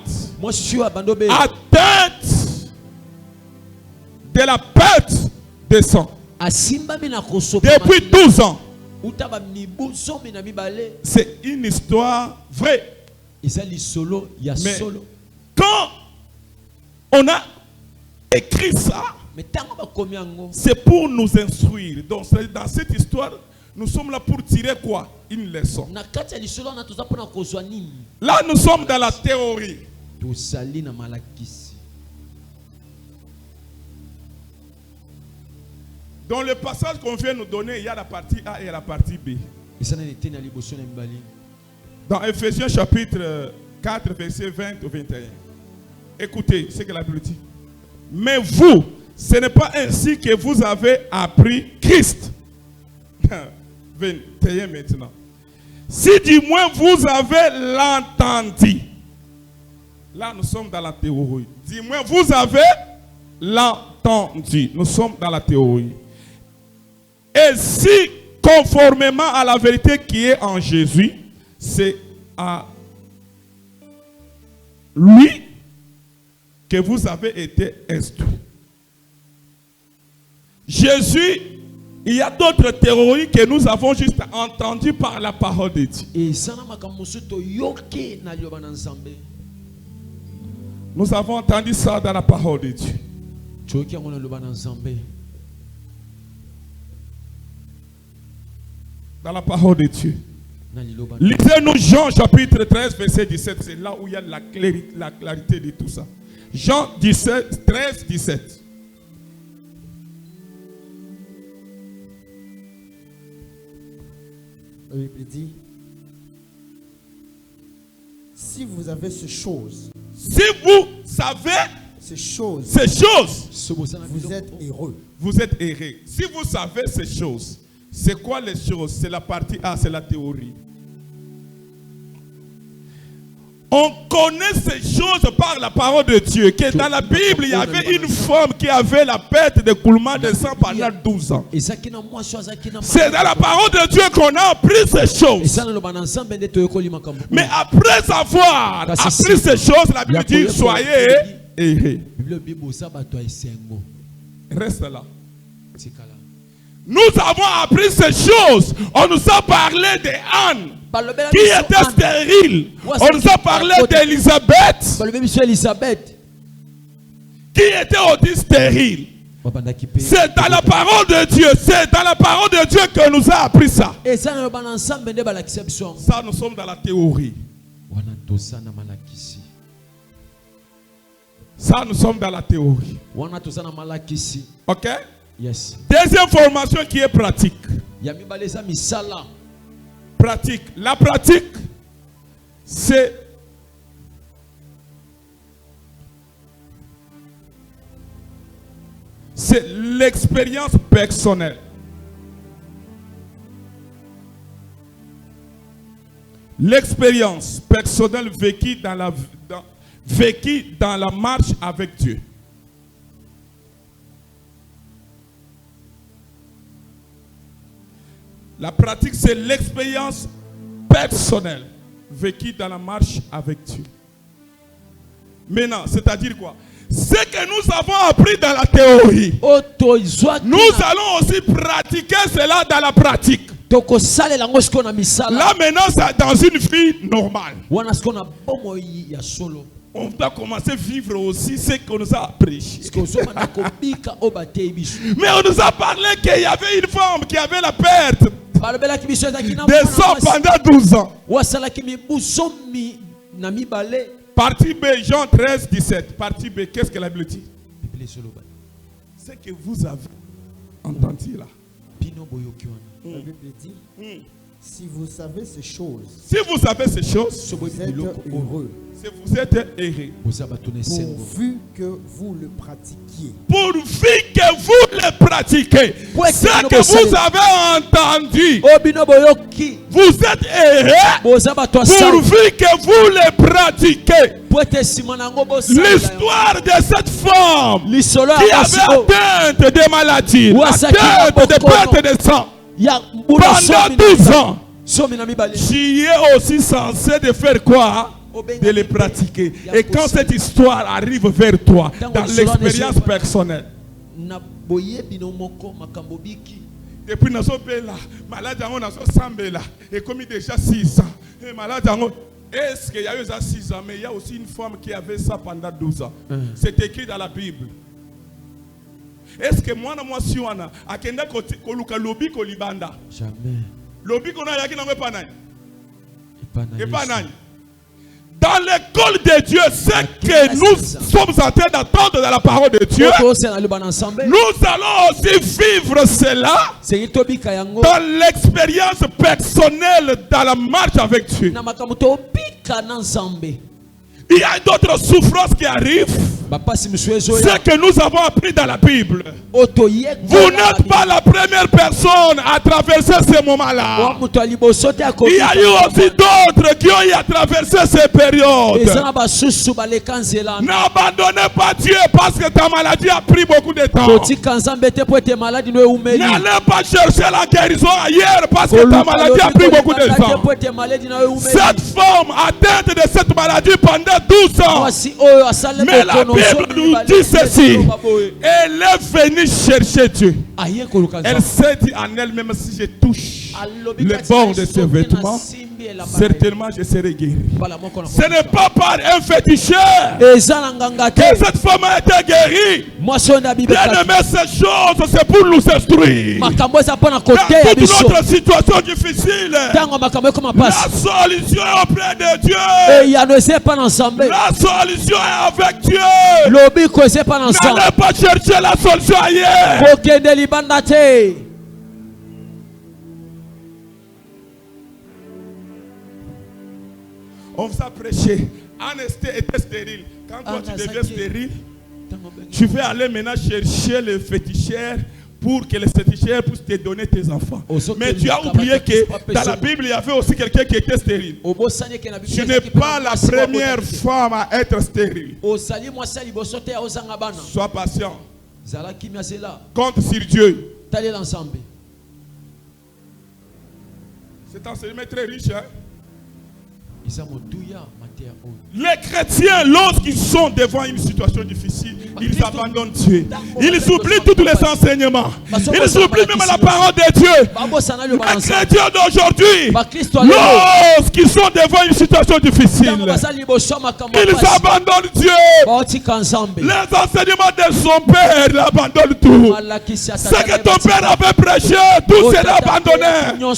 atteinte de la perte de sang depuis 12 ans. C'est une histoire vraie. Mais quand on a écrit ça, c'est pour nous instruire. Donc dans cette histoire, nous sommes là pour tirer quoi? Une leçon. Là, nous sommes dans la théorie. Dans le passage qu'on vient nous donner, il y a la partie A et la partie B. Dans Ephésiens chapitre 4, verset 20 au 21. Écoutez ce que la Bible dit. Mais vous, ce n'est pas ainsi que vous avez appris Christ. 21 maintenant. Si du moins vous avez l'entendu. Là, nous sommes dans la théorie. Du moins vous avez l'entendu. Nous sommes dans la théorie. Et si, conformément à la vérité qui est en Jésus, c'est à lui que vous avez été instruits. Jésus, il y a d'autres théories que nous avons juste entendues par la parole de Dieu. Nous avons entendu ça dans la parole de Dieu. Dans la parole de Dieu. Lisez-nous Jean chapitre 13, verset 17. C'est là où il y a la clarité de tout ça. Jean 17, 13, 17. La Bible dit, si vous avez ces choses, si vous savez ces choses, vous êtes heureux. Vous êtes heureux. Si vous savez ces choses, c'est quoi les choses? C'est la partie A, c'est la théorie. On connaît ces choses par la parole de Dieu. Que dans la Bible, il y avait une femme qui avait la perte d'écoulement de sang pendant 12 ans. C'est dans la parole de Dieu qu'on a appris ces choses. Mais après avoir appris ces choses, la Bible dit soyez errés. Reste là. Nous avons appris ces choses. On nous a parlé de Anne qui était stérile. On nous a parlé d'Élisabeth qui était aussi stérile. C'est dans la parole de Dieu. C'est dans la parole de Dieu que nous a appris ça. Ça, nous sommes dans la théorie. Ça, nous sommes dans la théorie. Ok? Yes. Deuxième formation qui est pratique. Pratique. La pratique, c'est l'expérience personnelle. L'expérience personnelle vécue dans la marche avec Dieu. La pratique, c'est l'expérience personnelle vécue dans la marche avec Dieu. Maintenant, c'est-à-dire quoi? Ce que nous avons appris dans la théorie, nous allons aussi pratiquer cela dans la pratique. Là maintenant, c'est dans une vie normale. On doit commencer à vivre aussi ce qu'on nous a appris. Mais on nous a parlé qu'il y avait une femme qui avait la perte de sang pendant 12 ans. Partie B, Jean 13, 17. Partie B, qu'est-ce que la Bible dit? C'est que vous avez entendu là. La Bible dit, si vous savez ces choses, vous êtes heureux. Vous êtes errés. Pourvu que vous le pratiquiez. Pourvu que vous le pratiquez. Ce que vous avez entendu. Vous êtes errés. Pourvu que vous le pratiquez. L'histoire de cette femme qui avait atteinte des maladies, atteinte de perte de sang pendant 12 ans. Tu es aussi censé de faire quoi? De les pratiquer. Et quand cette histoire arrive vers toi, dans l'expérience personnelle, depuis nous sommes là, malade on a 100 là, et comme il déjà 6 ans, et malade est-ce qu'il y a eu ça 6 ans, mais il y a aussi une femme qui avait ça pendant 12 ans. C'est écrit dans la Bible. Est-ce que moi si on a akenda koluka lobi kolibanda? Jamais. Lobi qu'on a yaki n'angwe panani. Et panani. Dans l'école de Dieu, c'est que nous sommes en train d'attendre dans la parole de Dieu. Nous allons aussi vivre cela dans l'expérience personnelle, dans la marche avec Dieu. Il y a d'autres souffrances qui arrivent. Ce que nous avons appris dans la Bible. Vous n'êtes pas la première personne à traverser ces moments-là. Il y a eu aussi d'autres qui ont eu à traverser ces périodes. N'abandonnez pas Dieu parce que ta maladie a pris beaucoup de temps. N'allez pas chercher la guérison ailleurs parce que ta maladie a pris beaucoup de temps. Cette femme atteinte de cette maladie pendant 12 ans. Mais la Bible nous dit ceci. Elle est venue chercher Dieu. Elle s'est dit en elle-même, si je touche le bord de ses vêtements, certainement je serai guéri. Ce n'est pas par un féticheur que cette femme a été guérie. Bien aimé, ces choses, c'est pour nous instruire. Dans toute notre situation difficile, la solution est auprès de Dieu. La solution est avec Dieu. N'allez pas chercher la solution ailleurs. On vous a prêché. Anne était stérile. Quand toi tu deviens stérile, tu vas aller maintenant chercher le féticheur pour que les stériles puissent te donner tes enfants. Mais tu as oublié que dans la Bible, il y avait aussi quelqu'un qui était stérile. Tu n'es pas la première femme à être stérile. Sois patient. Compte sur Dieu. Cet enseignement est très riche. Hein? Les chrétiens, lorsqu'ils sont devant une situation difficile, ils abandonnent Dieu. Ils oublient tous les enseignements. Ils oublient même la parole de Dieu. Les chrétiens d'aujourd'hui, lorsqu'ils sont devant une situation difficile, ils abandonnent Dieu. Les enseignements de son père, ils abandonnent tout. Ce que ton père avait prêché, tout sera abandonné. Non,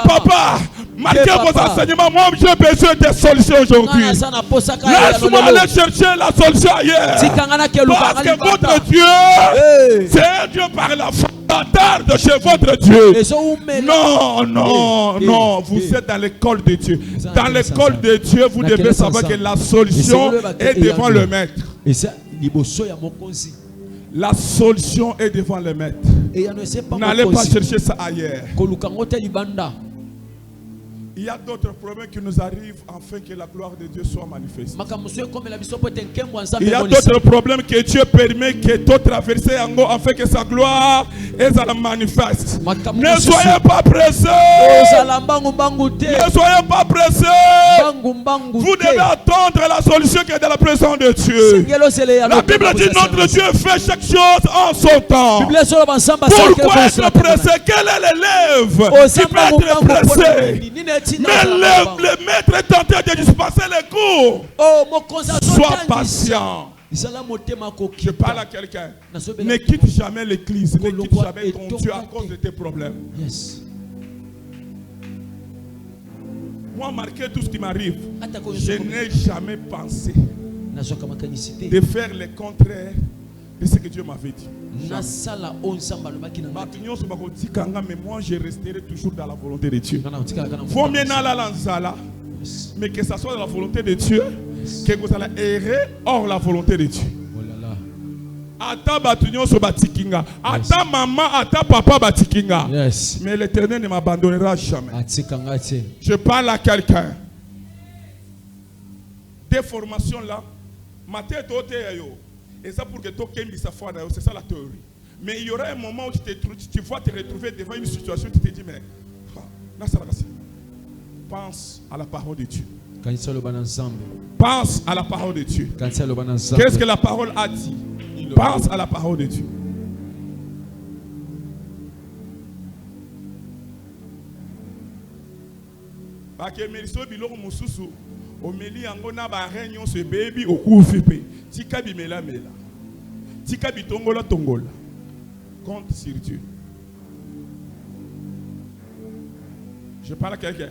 papa. Marquez vos enseignements. Moi, j'ai besoin de solutions aujourd'hui. Laisse-moi aller chercher la solution ailleurs. Parce que votre Dieu, c'est un Dieu par la fondateur de chez votre Dieu. Non, non, non. Vous êtes dans l'école de Dieu. Dans l'école de Dieu, vous devez savoir que la solution est devant le maître. La solution est devant le maître. N'allez pas chercher ça ailleurs. Il y a d'autres problèmes qui nous arrivent afin que la gloire de Dieu soit manifestée. Il y a d'autres problèmes que Dieu permet que tu traverses afin que sa gloire la manifeste. Ne soyez pas pressés. Ne soyez pas pressés. Vous devez attendre la solution qui est dans la présence de Dieu. La Bible dit notre Dieu fait chaque chose en son temps. Pourquoi être pressé? Quel est l'élève qui peut être pressé? Mais le maître est en train de dispenser les cours. Sois patient. Je parle à quelqu'un. Ne quitte jamais l'église. Ne quitte jamais ton Dieu à cause de tes problèmes. Moi, malgré tout ce qui m'arrive, je n'ai jamais pensé de faire le contraire de ce que Dieu m'avait dit. Mais moi je resterai toujours dans la volonté de Dieu. Mais que ça soit dans la volonté de Dieu, que vous allez errer hors la volonté de Dieu. Ata batunyo so batikinga, ata maman, ata papa batikinga. Mais l'Éternel ne m'abandonnera jamais. Je parle à quelqu'un. Des formations là, ma tête et ça pour que c'est ça la théorie. Mais il y aura un moment où tu vas te retrouver devant une situation, tu te dis, mais pense à la parole de Dieu. Pense à la parole de Dieu. Qu'est-ce que la parole a dit? Pense à la parole de Dieu. Omeli angona ba réunion ce baby au kufipe tika bimela mela tika bitongola tongola. Compte sur Dieu. Je parle à quelqu'un.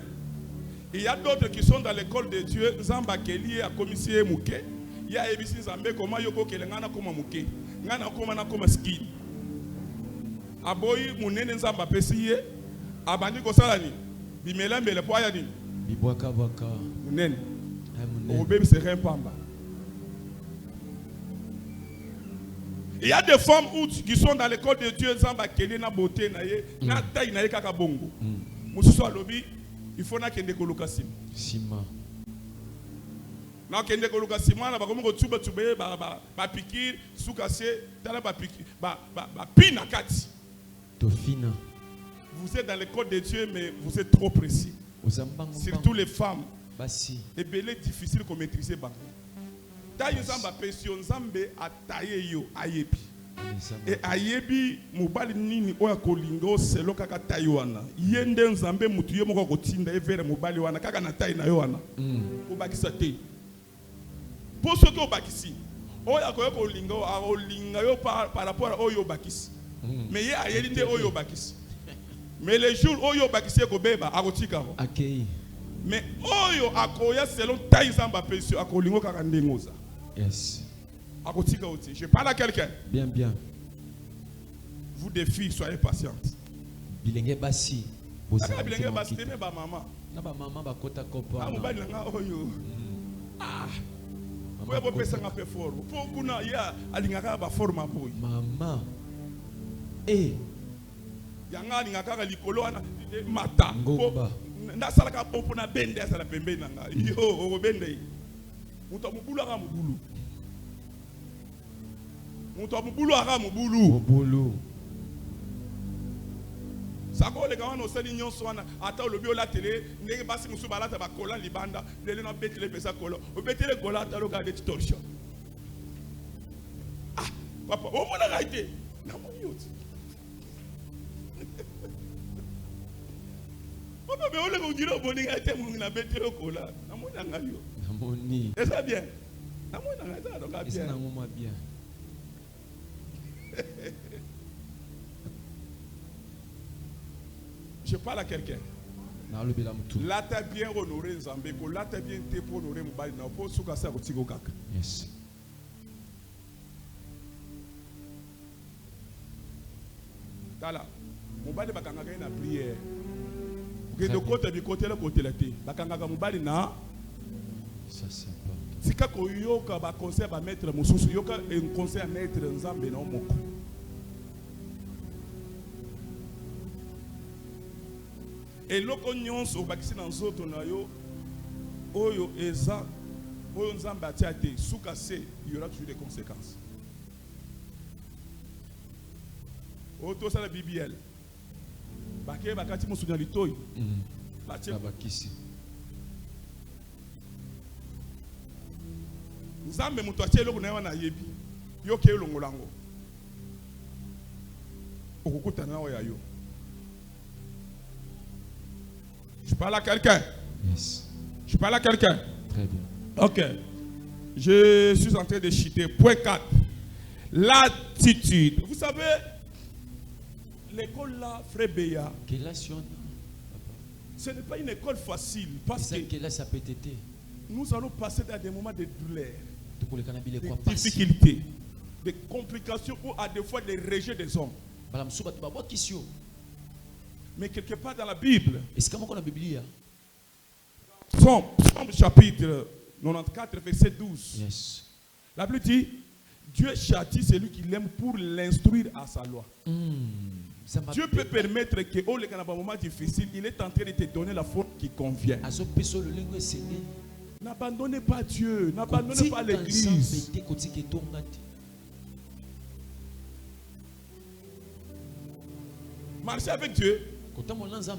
Il y a d'autres qui sont dans l'école de Dieu. Zamba Keli a commissaire Mouké. Il y a Ebisi Zambé comment yoko kelengana comme Mouké. Ngana comme ski. Aboyi munene Zamba pesiye. Abandi kosalani. Bimela mela po ayani. Bibwaka baka. Munene. Il y a des femmes qui sont dans l'école de Dieu, na beauté na ye, na taille na ye kaka bongo. Mususu alobi, il faut na kende koluka sima. Na kende koluka sima na bakomo ko tuba tubeye ba pikir sukase tala ba pikir ba pina kati. Tofina. Vous êtes dans l'école de Dieu mais vous êtes trop précis. Surtout les femmes. Et belé difficile qu'on maîtrise pas. Taille nzamba pension nzambe ataye yo ayebi. Et ayebi mobali nini oya kolingo selo kaka taille wana. Yende nzambe mutu ye moko kotinda evere mobali wana kaka na taille na yo wana. Obakisa te. Pour ceux qui obakisi, oya koyo kolingo a olinga yo par rapport à oyo bakisi. Mais ye ayeli nde oyo bakisi. Mais les jours oyo bakisi ko beba akotika ko. Akei. Mais oyo akoya selon taille nzamba pension akolingo kaka ndengoza. Yes. Je parle à quelqu'un. Bien, bien. Vous des filles, soyez patientes. Bilenge basi. Bilenge basi, t'aimez ba maman. Na ba maman ba kota kopa. Ah, mobali nga oyo. Ah. Vous avez pensé à faire fort. Pour kuna ya alingaka ba forma boy. Maman. Eh. Yanga ni ngaka likolo ana mata. Ndasalaka popo na bende asala pembe nanga. Yo o bende. Muto mubulu aka mubulu. Muto mubulu aka mubulu. Mubulu. Sako le gawana osali nyonso wana ata olobi ola tele ndenge basi musu balata bakola libanda lele na betele pesa kolo. O betele kola ata lo garder torsion. Ah, papa, o mona gaite. Na monyoti. Papa, mais on le dit au bon gars, t'es mon abété au cola. Namoni nangayo. Namoni. C'est ça bien. Namoni nangayo donc bien. C'est nangomo bien. Je parle à quelqu'un. Là t'as bien honoré Nzambeko, là t'as bien été pour honorer Mobali na pour souka sa otiko kaka. Yes. Tala. Mobali bakanga na prière. Que de côté du côté le côté la té bakanga mobali na ça c'est important. Si ka ko yoka ba conseil ba mettre mususu yoka un conseil à mettre Nzambe na moko. Et loko nyonso bakisi na nzoto na yo oyo eza oyo Nzambe atia te suka se il y aura toujours des conséquences. Auto ça la BBL. Baké bakati musunya litoyi. Batie bakisi. Nzambe muto atie loko na wana yebi. Yo ke longolango. Okukuta na yo ya yo. Je parle à quelqu'un. Yes. Je parle à quelqu'un. Très bien. Ok. Je suis en train de chuter. Point 4. L'attitude. Vous savez, l'école là, Frère Béa, ce n'est pas une école facile. Parce que nous allons passer dans des moments de douleur, de difficultés, de complications ou à des fois des rejets des hommes. Mais quelque part dans la Bible, Somme chapitre 94, verset 12, yes. La Bible dit, Dieu châtie celui qui l'aime pour l'instruire à sa loi. Dieu peut permettre que, au moment difficile, il est en train de te donner la forme qui convient. N'abandonnez pas Dieu, n'abandonnez pas l'Église. Marchez avec Dieu.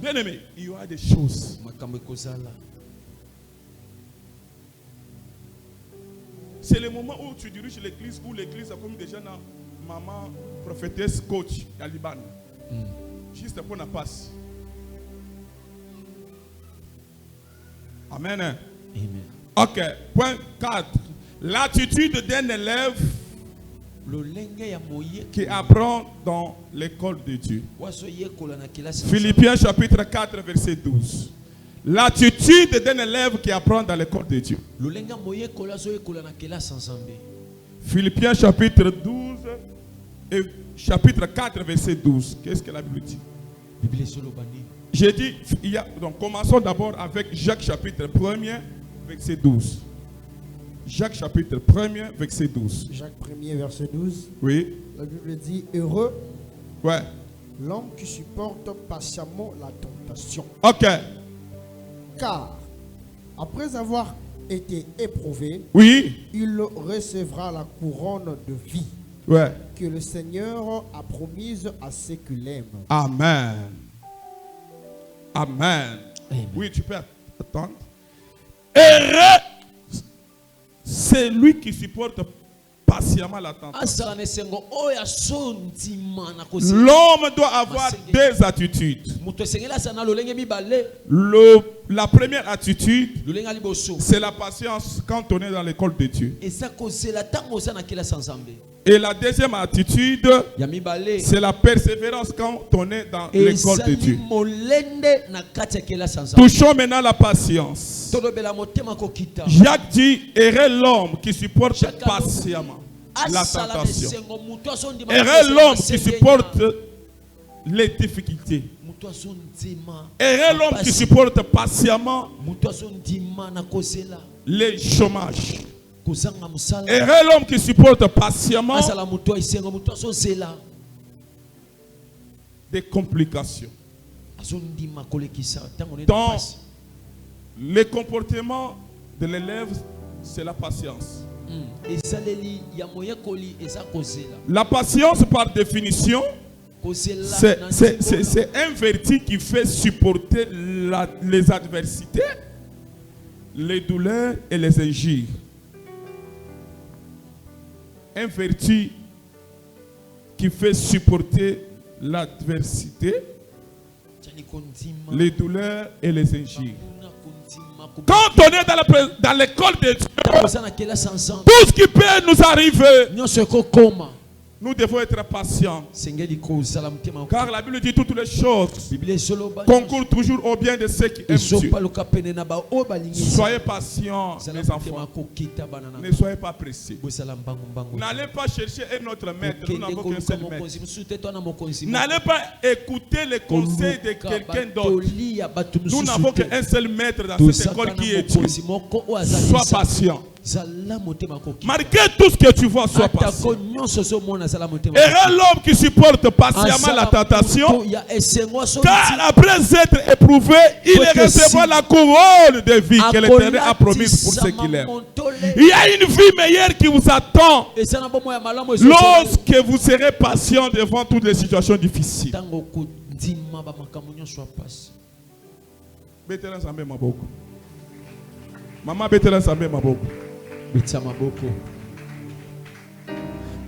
Bien aimé, il y aura des choses. C'est le moment où tu diriges l'église, où l'église a comme déjà une maman prophétesse coach à Liban. Juste pour la passe. Amen. Amen. Ok. Point 4. L'attitude d'un élève qui apprend dans l'école de Dieu. Philippiens chapitre 4 verset 12. L'attitude d'un élève qui apprend dans l'école de Dieu. Philippiens chapitre 12 et chapitre 4 verset 12. Qu'est-ce que la Bible dit? J'ai dit, donc commençons d'abord avec Jacques chapitre 1er verset 12. Jacques chapitre 1er verset 12. Jacques 1er verset 12. Oui. La Bible dit, heureux, ouais, l'homme qui supporte patiemment la tentation. Ok. Car après avoir été éprouvé, oui, il recevra la couronne de vie, ouais, que le Seigneur a promise à ceux qui l'aiment. Amen. Amen. Amen. Oui, tu peux attendre. Heureux c'est lui qui supporte patiemment la tentation. L'homme doit avoir deux attitudes. La première attitude, c'est la patience quand on est dans l'école de Dieu. Et la deuxième attitude, c'est la persévérance quand on est dans l'école de Dieu. Touchons maintenant la patience. Jacques dit, heureux l'homme qui supporte patiemment la tentation. Heureux l'homme qui supporte les difficultés. Heureux l'homme qui supporte patiemment les chômages. Heureux l'homme qui supporte patiemment des complications. Dans les comportements de l'élève, c'est la patience. La patience, par définition, c'est un vertu qui fait supporter les adversités, les douleurs et les injures. Un vertu qui fait supporter l'adversité, les douleurs et les injures. Quand on est dans l'école de Dieu, tout ce qui peut nous arriver, nous devons être patients. Car la Bible dit toutes les choses concourent toujours au bien de ceux qui aiment Dieu. Soyez patients, mes enfants. Ne soyez pas pressés. N'allez pas chercher un autre maître. Nous n'avons qu'un seul maître. N'allez pas écouter les conseils de quelqu'un d'autre. Nous n'avons qu'un seul maître dans cette école qui est Dieu. Sois patient. Malgré tout ce que tu vois, sois patient. Et l'homme qui supporte patiemment la tentation, car après être éprouvé, il recevra la couronne de vie que l'Éternel a promise pour ceux qui l'aiment. Il y a une vie meilleure qui vous attend lorsque vous serez patient devant toutes les situations difficiles. Maman,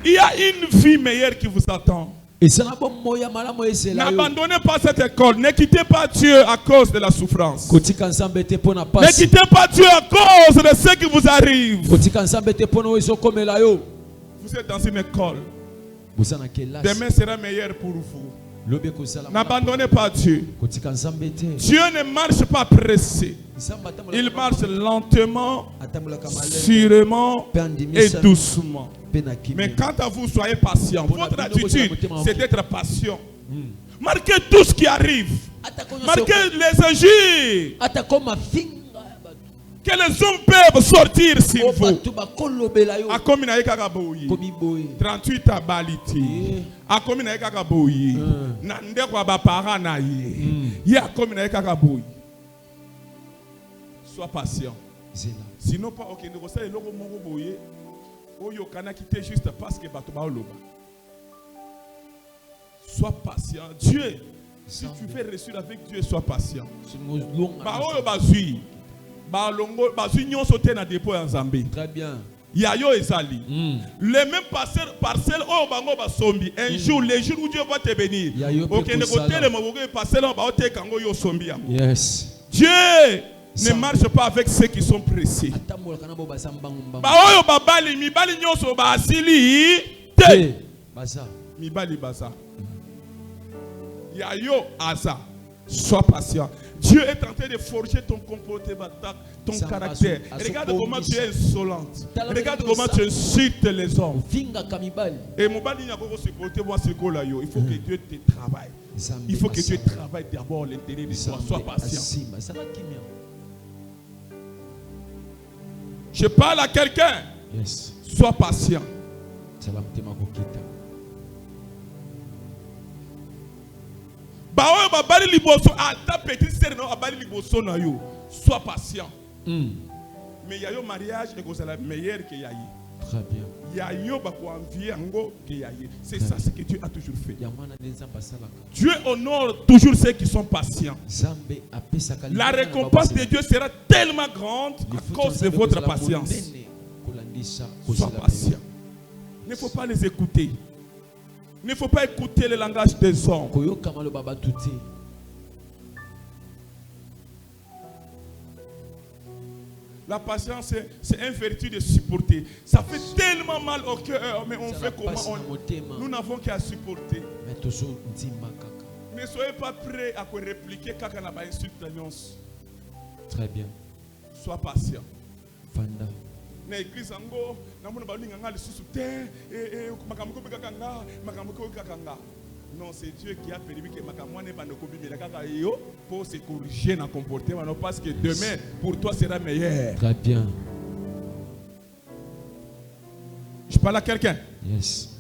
il y a une vie meilleure qui vous attend. N'abandonnez pas cette école. Ne quittez pas Dieu à cause de la souffrance. Ne quittez pas Dieu à cause de ce qui vous arrive. Vous êtes dans une école. Demain sera meilleur pour vous. N'abandonnez pas Dieu. Dieu ne marche pas pressé. Il marche lentement, sûrement et doucement. Mais quant à vous, soyez patient. Votre attitude, c'est d'être patient. Marquez tout ce qui arrive. Marquez les injures. Que les hommes peuvent sortir s'il faut. 38 à Baliti. A comme na kakaboyi. Na ndekwa ba para na ye. Ya comme na kakaboyi. Sois patient. Sinon pas ok ndeko ça eloko moko boye. Oyo kana quitter juste parce que bato ba oloba. Sois patient. Dieu, si tu veux réussir avec Dieu, sois patient. Ba oyo bazui. Ba longo bazui nyonso te na dépôt ya Nzambe. Très bien. Yayo ezali. Les mêmes parcelles au bango basombi. Un jour, les jours où Dieu va te bénir. Ok, ne côté le mauvais parcelles au baote kango yo sombi. Yes. Dieu ne marche pas avec ceux qui sont pressés. Baoyo babali mi bali nyonso ba asili te. Baza. Mi bali baza. Yayo aza. Sois patient. Dieu est en train de forger ton comportement, ton caractère. Regarde comment tu es insolente. Regarde comment tu insultes les hommes. Et mon bali n'a pas supporté moi ce là. Il faut que Dieu te travaille. Il faut que Dieu travaille d'abord l'intérieur de toi. Sois patient. Je parle à quelqu'un. Yes. Sois patient. Sois patient. Mais il y a un mariage et c'est la meilleure que y a. Très bien. C'est ça ce que Dieu a toujours fait. Dieu honore toujours ceux qui sont patients. La récompense de Dieu sera tellement grande à cause de votre patience. Sois patient. Il ne faut pas les écouter. Il ne faut pas écouter le langage des hommes. La patience, c'est une vertu de supporter. Ça fait tellement mal au cœur, mais on fait comment? Nous n'avons qu'à supporter. Ne soyez pas prêts à répliquer quand on a insulte. Très bien. Sois patient. Fanda. Non, c'est Dieu qui a permis que Makamwane pour se corriger dans le comportement parce que demain pour toi sera meilleur. Très bien. Je parle à quelqu'un. Yes.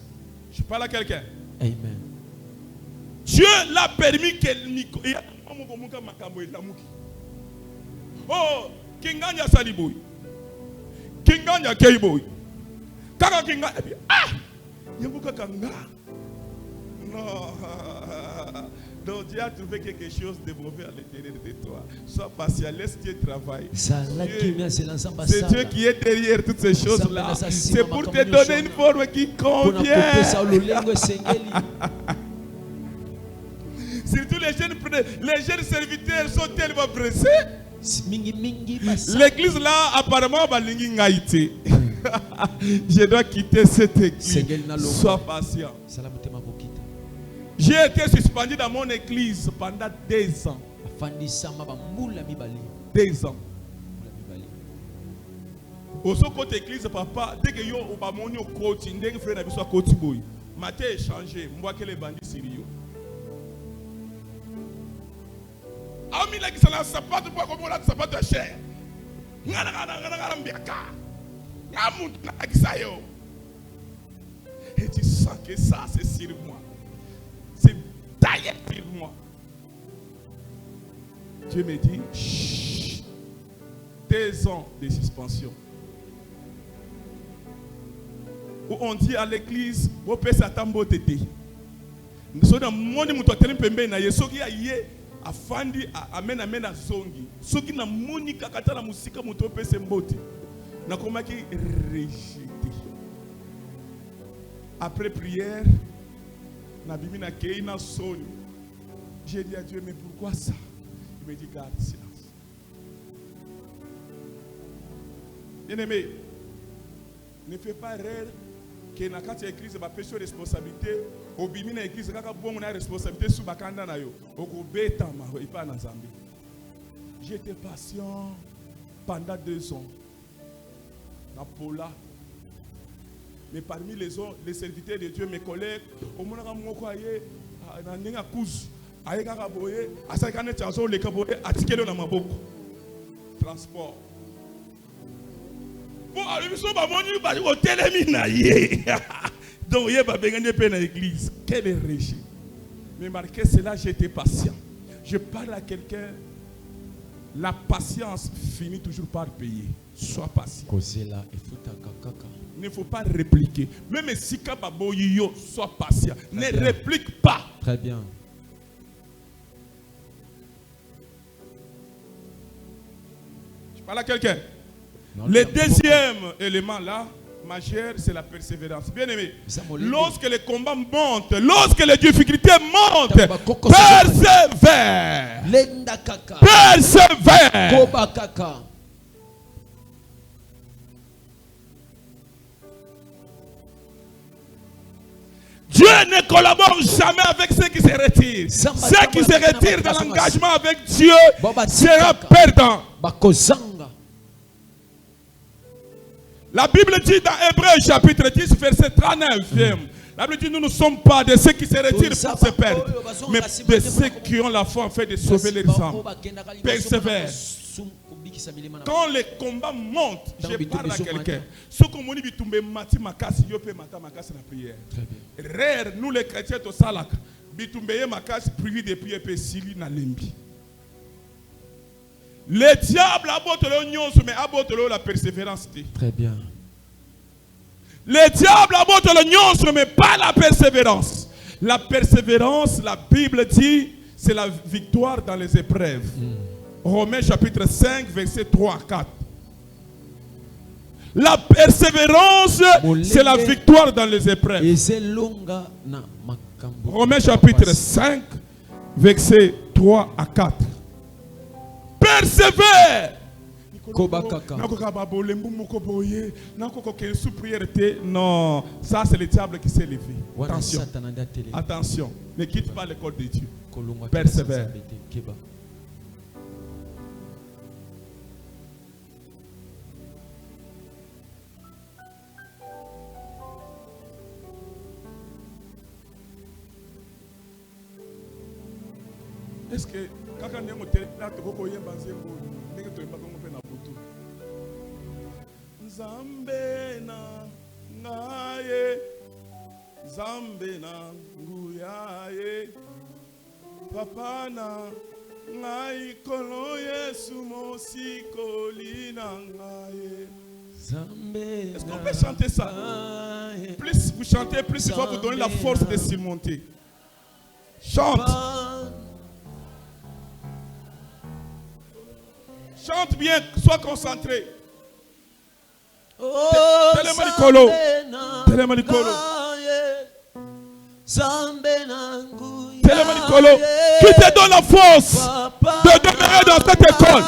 Je parle à quelqu'un. Amen. Dieu l'a permis que oh, Kinganya Saliboy. Kinganya Keiboy. Kaka Kinga. Ah! Yamuka Kanga. Non. Donc Dieu a trouvé quelque chose de mauvais à l'intérieur de toi. Sois patient, laisse Dieu travailler. C'est Dieu qui est derrière toutes ces choses-là. C'est pour te donner une forme qui convient. Surtout les jeunes serviteurs sont tellement pressés. L'église là, apparemment, je dois quitter cette église. Sois patient. J'ai été suspendu dans mon église pendant 2 ans. 2 ans. Au sein de l'église, papa, dès que yo obamoni au coaching, dès que frère n'a besoin coaching boy, matin échangé, moi que les bandits sérieux. Ami la qui s'en sapato pour comme on a sapato cher. Ngana mbiaka. Ngamu na kisayo. Et tu sens que ça c'est sur moi. C'est taillé sur moi. Dieu me dit, chut, 2 ans de suspension. Où on dit à l'église, vous pouvez s'attendre tété. Nous sommes dans le monde où nous sommes pembe na yeso qui a yé afandi amena mena zongi. Ce qui na moni kakata la musique muto pese mbote. Na koma ki rejeté. Après prière, na bimi na kei na soni. J'ai dit à Dieu, mais pourquoi ça? Il me dit, garde silence. Bien-aimé, ne fais pas erreur que na quand l'église va pécher responsabilité, au bimi na église kaka bon na responsabilité sous bakanda na yo. Oko betama et pas na Zambie. J'étais patient pendant 2 ans. Na Pola. Mais parmi les serviteurs de Dieu, mes collègues, au monde moko aye na ninga kuzu. Aye kaka boye, asakane chanso le kaboye atikelo na maboko. Transport. Bon, alors, ils sont pas venus au téléminaïe. Donc, il y a pas besoin de peine à l'église. Quel est le régime? Mais marquez cela, j'étais patient. Je parle à quelqu'un. La patience finit toujours par payer. Sois patient. Il ne faut pas répliquer. Même si Kababoyo, sois patient. Ne réplique pas. Très bien. Je parle à quelqu'un. Le deuxième élément là, majeur, c'est la persévérance. Bien aimé, lorsque les combats montent, lorsque les difficultés montent, persévère. Persévère. Dieu ne collabore jamais avec ceux qui se retirent. Ceux qui se retirent dans l'engagement avec Dieu seront perdants. La Bible dit dans Hébreux chapitre 10 verset 39, la Bible dit nous ne sommes pas de ceux qui se retirent pour se perdre, mais de ceux qui ont la foi en fait de sauver les âmes. Persévère. Quand les combats montent, je parle à quelqu'un. Ce qu'on dit bitumbe mati makasi yope mata makasi na prière. Rare nous les chrétiens to salaka bitumbe makasi prier de prière pe sili na lembi. Le diable a beau mais a beau la persévérance. Très bien. Le diable a beau mais pas la persévérance. La persévérance, la Bible dit, c'est la victoire dans les épreuves. Romains chapitre 5, verset 3 à 4. La persévérance, c'est la victoire dans les épreuves. Romains chapitre 5, verset 3 à 4. Persévère. Non, ça c'est le diable qui s'est levé. Attention. Attention. Ne quitte pas l'école de Dieu. Persévère. Est-ce que quand on est au théâtre, on est basé pour Zambe na ngaye, Zambe na nguyaye, Papa na ngai kolo Yesu mosiko lina ngai. Est-ce qu'on peut chanter ça? Plus vous chantez, plus il va vous donner la force de surmonter. Chante. Chante bien, sois concentré. Telemanikolo. Telemanikolo. Qui te donne la force de demeurer dans cette école.